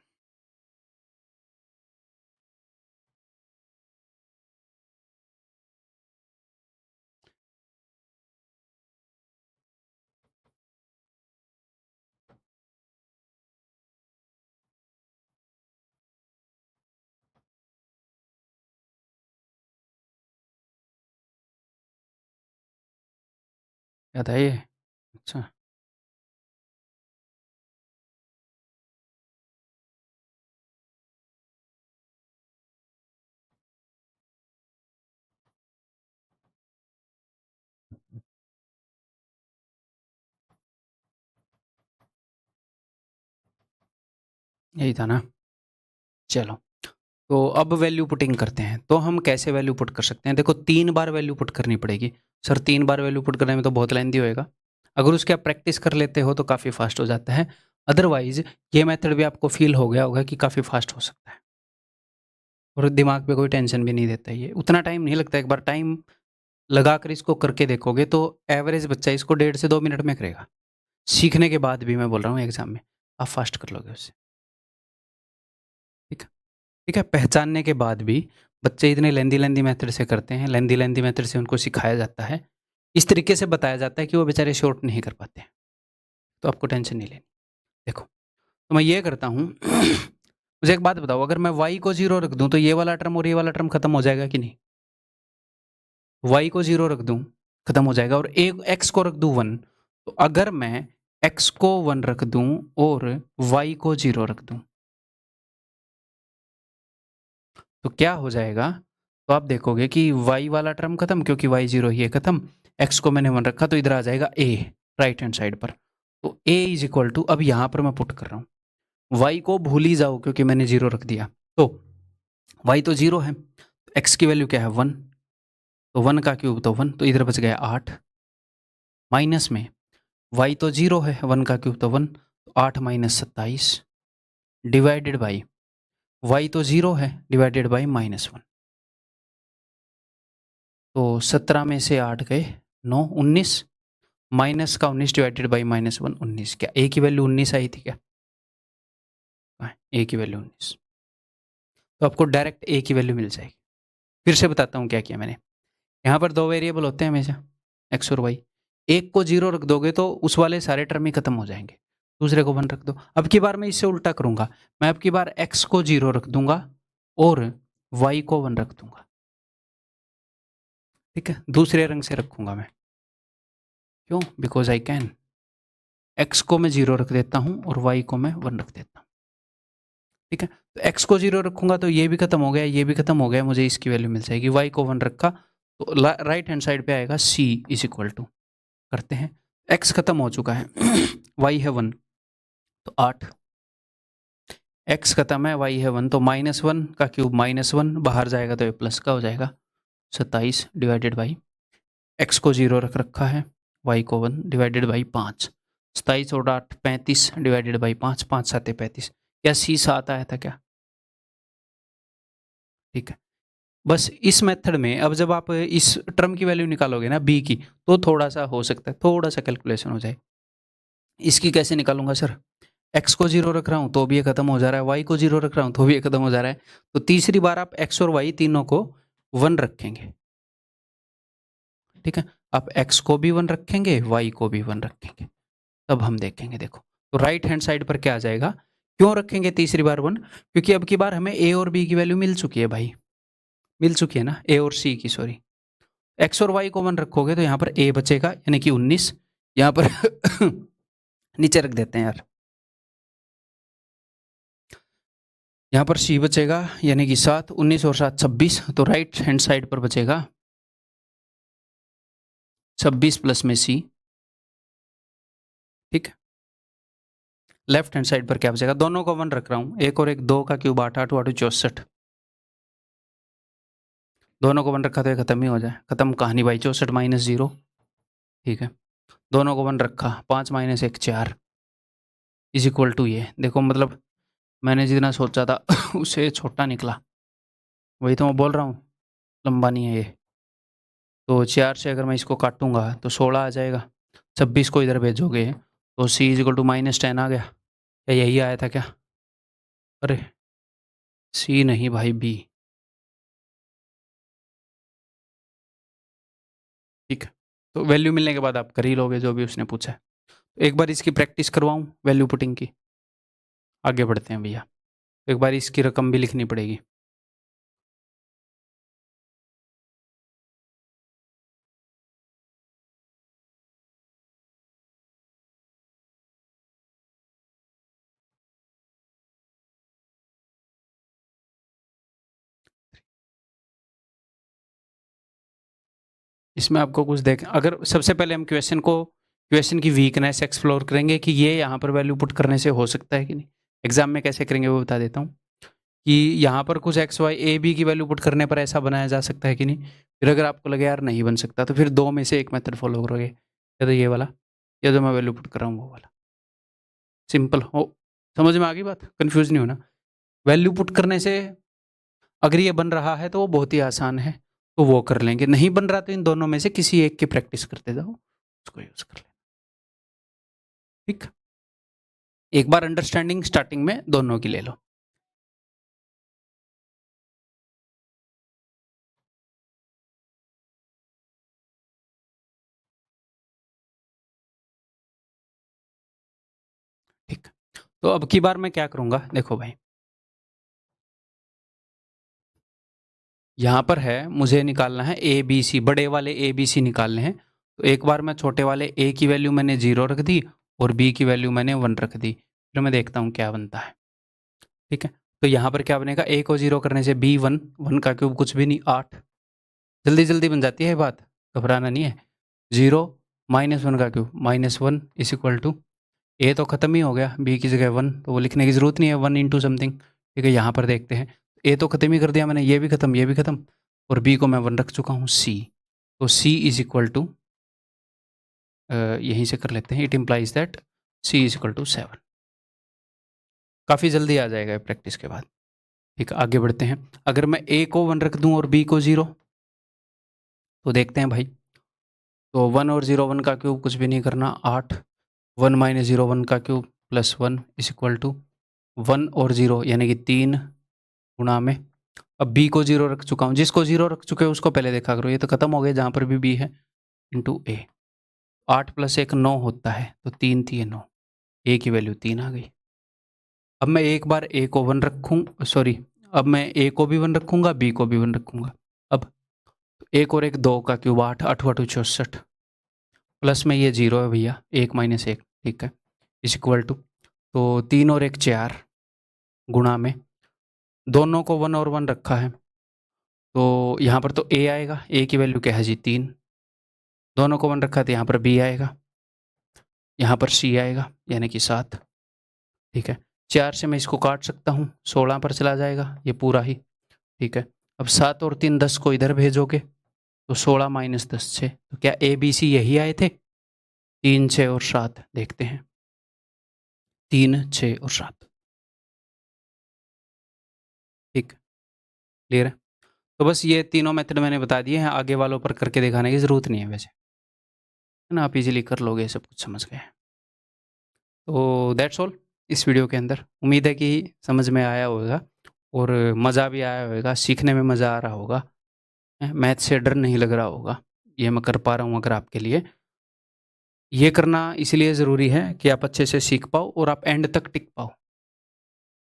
क्या था ये, अच्छा यही था ना। चलो, तो अब वैल्यू पुटिंग करते हैं, तो हम कैसे वैल्यू पुट कर सकते हैं। देखो 3 बार वैल्यू पुट करनी पड़ेगी सर, 3 बार वैल्यू पुट करने में तो बहुत लेंथी होएगा। अगर उसकी आप प्रैक्टिस कर लेते हो तो काफ़ी फास्ट हो जाता है, अदरवाइज ये मेथड भी आपको फील हो गया होगा कि काफ़ी फास्ट हो सकता है और दिमाग पे कोई टेंशन भी नहीं देता, ये उतना टाइम नहीं लगता। एक बार टाइम लगाकर इसको करके देखोगे तो एवरेज बच्चा इसको 1.5 से 2 मिनट में करेगा, सीखने के बाद भी मैं बोल रहा हूँ एग्जाम में आप फास्ट कर लोगे उससे। ठीक है, ठीक है, पहचानने के बाद भी बच्चे इतने लेंदी लेंदी मेथड से करते हैं, लेंदी लेंदी मेथड से उनको सिखाया जाता है, इस तरीके से बताया जाता है कि वो बेचारे शॉर्ट नहीं कर पाते हैं, तो आपको टेंशन नहीं लेनी। देखो, तो मैं ये करता हूँ मुझे एक बात बताओ, अगर मैं y को 0 रख दूँ तो ये वाला टर्म और ये वाला टर्म खत्म हो जाएगा कि नहीं। y को 0 रख दूँ खत्म हो जाएगा, और एक x को रख दूँ 1, तो अगर मैं x को 1 रख दूँ और y को 0 रख दूँ तो क्या हो जाएगा, तो आप देखोगे कि y वाला टर्म खत्म, क्योंकि y 0 ही है खत्म, x को मैंने 1 रखा तो इधर आ जाएगा a राइट हैंड साइड पर, तो a इज इक्वल टू, अब यहाँ पर मैं पुट कर रहा हूँ, y को भूल ही जाओ क्योंकि मैंने 0 रख दिया, तो y तो 0 है, x की वैल्यू क्या है 1, तो 1 का क्यूब तो 1, तो इधर बच गया 8, माइनस में y तो 0 है, 1 का क्यूब तो 1, तो 8 माइनस 27 डिवाइडेड बाई y तो 0 है डिवाइडेड बाई -1, तो 17 में से 8 गए 9, 19, माइनस का 19 डिवाइडेड बाई -1 19, क्या a की वैल्यू 19 आई थी क्या, a की वैल्यू 19, तो आपको डायरेक्ट a की वैल्यू मिल जाएगी। फिर से बताता हूँ क्या किया मैंने, यहाँ पर 2 वेरिएबल होते हैं हमेशा x और y, एक को 0 रख दोगे तो उस वाले सारे टर्म ही खत्म हो जाएंगे, दूसरे को 1 रख दो। अब की बार मैं इससे उल्टा करूंगा, मैं अब की बार x को 0 रख दूंगा और y को 1 रख दूंगा, ठीक है, दूसरे रंग से रखूंगा मैं, क्यों, बिकॉज आई कैन, x को मैं 0 रख देता हूँ और y को मैं 1 रख देता हूँ, ठीक है, तो x को 0 रखूंगा तो ये भी खत्म हो गया, ये भी खत्म हो गया, मुझे इसकी वैल्यू मिल जाएगी, y को 1 रखा तो राइट हैंड साइड पे आएगा c इज इक्वल टू, करते हैं, x खत्म हो चुका है y है 1, तो 8, x खत्म है, y है 1, तो -1 का क्यूब -1 बाहर जाएगा तो ये प्लस का हो जाएगा 27 डिवाइडेड बाई, x को 0 रख रखा है, y को 1 डिवाइडेड बाई 5, 27 और 8 35 डिवाइडेड बाई 5, 5 7 35, क्या c 7 आया था क्या, ठीक है। बस इस मेथड में अब जब आप इस टर्म की वैल्यू निकालोगे ना b की, तो थोड़ा सा हो सकता है, थोड़ा सा कैलकुलेशन हो जाए। इसकी कैसे निकालूंगा सर, x को 0 रख रहा हूँ तो भी ये खत्म हो जा रहा है, y को 0 रख रहा हूँ तो भी ये खत्म हो जा रहा है, तो तीसरी बार आप x और y तीनों को 1 रखेंगे, ठीक है, आप x को भी 1 रखेंगे, y को भी 1 रखेंगे, तब हम देखेंगे, देखो तो राइट हैंड साइड पर क्या आ जाएगा? क्यों रखेंगे तीसरी बार 1? क्योंकि अब की बार हमें ए और बी की वैल्यू मिल चुकी है भाई, मिल चुकी है ना, ए और सी की, सॉरी। एक्स और वाई को 1 रखोगे तो यहाँ पर ए बचेगा यानी कि 19, यहाँ पर नीचे रख देते हैं यार, यहाँ पर सी बचेगा यानी कि 7, 19 और 7 26, तो राइट हैंड साइड पर बचेगा 26 प्लस में सी, ठीक है। लेफ्ट हैंड साइड पर क्या बचेगा? दोनों को 1 रख रहा हूँ, एक और एक, 2 का क्यूब 8, 8 8 64, दोनों को 1 रखा तो ये खत्म ही हो जाए, खत्म कहानी भाई। 64 माइनस 0, ठीक है। दोनों को 1 रखा, 5 माइनस 1 4 इज इक्वल टू ये। देखो मतलब मैंने जितना सोचा था उससे छोटा निकला, वही तो मैं बोल रहा हूँ, लंबा नहीं है ये। तो 4 से अगर मैं इसको काटूंगा तो 16 आ जाएगा, 26 को इधर भेजोगे तो सी इज इक्वल टू -10 आ गया। क्या यही आया था क्या? अरे सी नहीं भाई, बी, ठीक है। तो वैल्यू मिलने के बाद आप कर ही लोगे जो भी उसने पूछा है। तो एक बार इसकी प्रैक्टिस करवाऊँ वैल्यू पुटिंग की, आगे बढ़ते हैं भैया। एक बार इसकी रकम भी लिखनी पड़ेगी। इसमें आपको कुछ देख, अगर सबसे पहले हम क्वेश्चन की वीकनेस एक्सप्लोर करेंगे कि ये यहाँ पर वैल्यू पुट करने से हो सकता है कि नहीं। एग्जाम में कैसे करेंगे वो बता देता हूँ, कि यहाँ पर कुछ एक्स वाई ए बी की वैल्यू पुट करने पर ऐसा बनाया जा सकता है कि नहीं। फिर अगर आपको लगे यार नहीं बन सकता, तो फिर 2 में से एक मेथड फॉलो करोगे, या तो ये वाला या तो मैं वैल्यू पुट कर रहा हूँ वो वाला। सिंपल हो, समझ में आ गई बात, कंफ्यूज नहीं होना। वैल्यू पुट करने से अगर ये बन रहा है तो वो बहुत ही आसान है, तो वो कर लेंगे। नहीं बन रहा तो इन दोनों में से किसी एक की प्रैक्टिस करते जाओ, उसको यूज कर लेना, ठीक। एक बार अंडरस्टैंडिंग स्टार्टिंग में दोनों की ले लो। ठीक, तो अब की बार मैं क्या करूंगा, देखो भाई, यहाँ पर है मुझे निकालना है ए बी सी, बड़े वाले ए बी सी निकालने हैं। तो एक बार मैं छोटे वाले ए की वैल्यू मैंने 0 रख दी और बी की वैल्यू मैंने 1 रख दी, फिर मैं देखता हूँ क्या बनता है, ठीक है। तो यहाँ पर क्या बनेगा, ए को 0 करने से बी 1, 1 का क्यूब कुछ भी नहीं 8, जल्दी जल्दी बन जाती है बात, घबराना नहीं है। 0 -1 का क्यूब -1 इज इक्वल टू, ए तो खत्म ही हो गया, बी की जगह 1, तो वो लिखने की जरूरत नहीं है, 1 इंटू समथिंग, ठीक है। यहाँ पर देखते हैं, ए तो खत्म ही कर दिया मैंने, ये भी खत्म, ये भी खत्म, और बी को मैं 1 रख चुका हूँ, सी। तो सी इज इक्वल टू, यहीं से कर लेते हैं, it implies that c is equal to 7। काफ़ी जल्दी आ जाएगा प्रैक्टिस के बाद, ठीक है। आगे बढ़ते हैं, अगर मैं ए को 1 रख दूँ और बी को 0, तो देखते हैं भाई। तो 1 और 0, 1 का क्यूब कुछ भी नहीं करना, 8, 1 माइनस 0, 1 का cube plus 1 is equal to 1 और 0 यानी कि 3 गुणा में, अब बी को 0 रख चुका हूँ, जिसको 0 रख चुके हैं उसको पहले देखा करो, ये तो खत्म हो गया जहाँ पर भी बी है, इंटू ए। 8 प्लस 1 9 होता है, तो 3 थी 9, ए की वैल्यू 3 आ गई। अब मैं एक बार ए को 1 रखूँ, सॉरी, अब मैं ए को भी 1 रखूँगा, बी को भी 1 रखूँगा। अब एक और एक, 2 का क्यूब 8, 8 8 64, प्लस में ये 0 है भैया, 1 माइनस 1, ठीक है, इज इक्वल टू, तो 3 और 1 4 गुणा में, दोनों को 1 और 1 रखा है, तो यहाँ पर तो ए आएगा, ए की वैल्यू क्या है जी 3, दोनों को 1 रखा है तो यहाँ पर बी आएगा, यहाँ पर सी आएगा यानी कि 7, ठीक है। 4 से मैं इसको काट सकता हूँ, 16 पर चला जाएगा ये पूरा ही, ठीक है। अब 7 और 3 10 को इधर भेजोगे तो 16 माइनस 10 6, तो क्या ए बी सी यही आए थे? 3 6 और 7, देखते हैं, 3 6 और 7, ठीक, क्लियर है। तो बस ये तीनों मेथड मैंने बता दिए हैं, आगे वालों पर करके दिखाने की ज़रूरत नहीं है वैसे, है ना, आप इजीली कर लोगे, सब कुछ समझ गए। तो दैट्स ऑल इस वीडियो के अंदर, उम्मीद है कि समझ में आया होगा और मज़ा भी आया होगा, सीखने में मज़ा आ रहा होगा, मैथ से डर नहीं लग रहा होगा, ये मैं कर पा रहा हूँ अगर आपके लिए। ये करना इसलिए ज़रूरी है कि आप अच्छे से सीख पाओ और आप एंड तक टिक पाओ।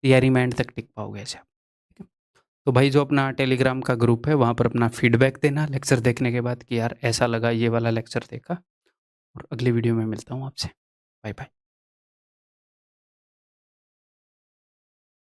तैयारी में एंड तक टिक पाओगे ऐसे आप। ठीक है? तो भाई जो अपना टेलीग्राम का ग्रुप है वहाँ पर अपना फीडबैक देना लेक्चर देखने के बाद कि यार ऐसा लगा, ये वाला लेक्चर देखा। और अगली वीडियो में मिलता हूँ आपसे। Bye bye.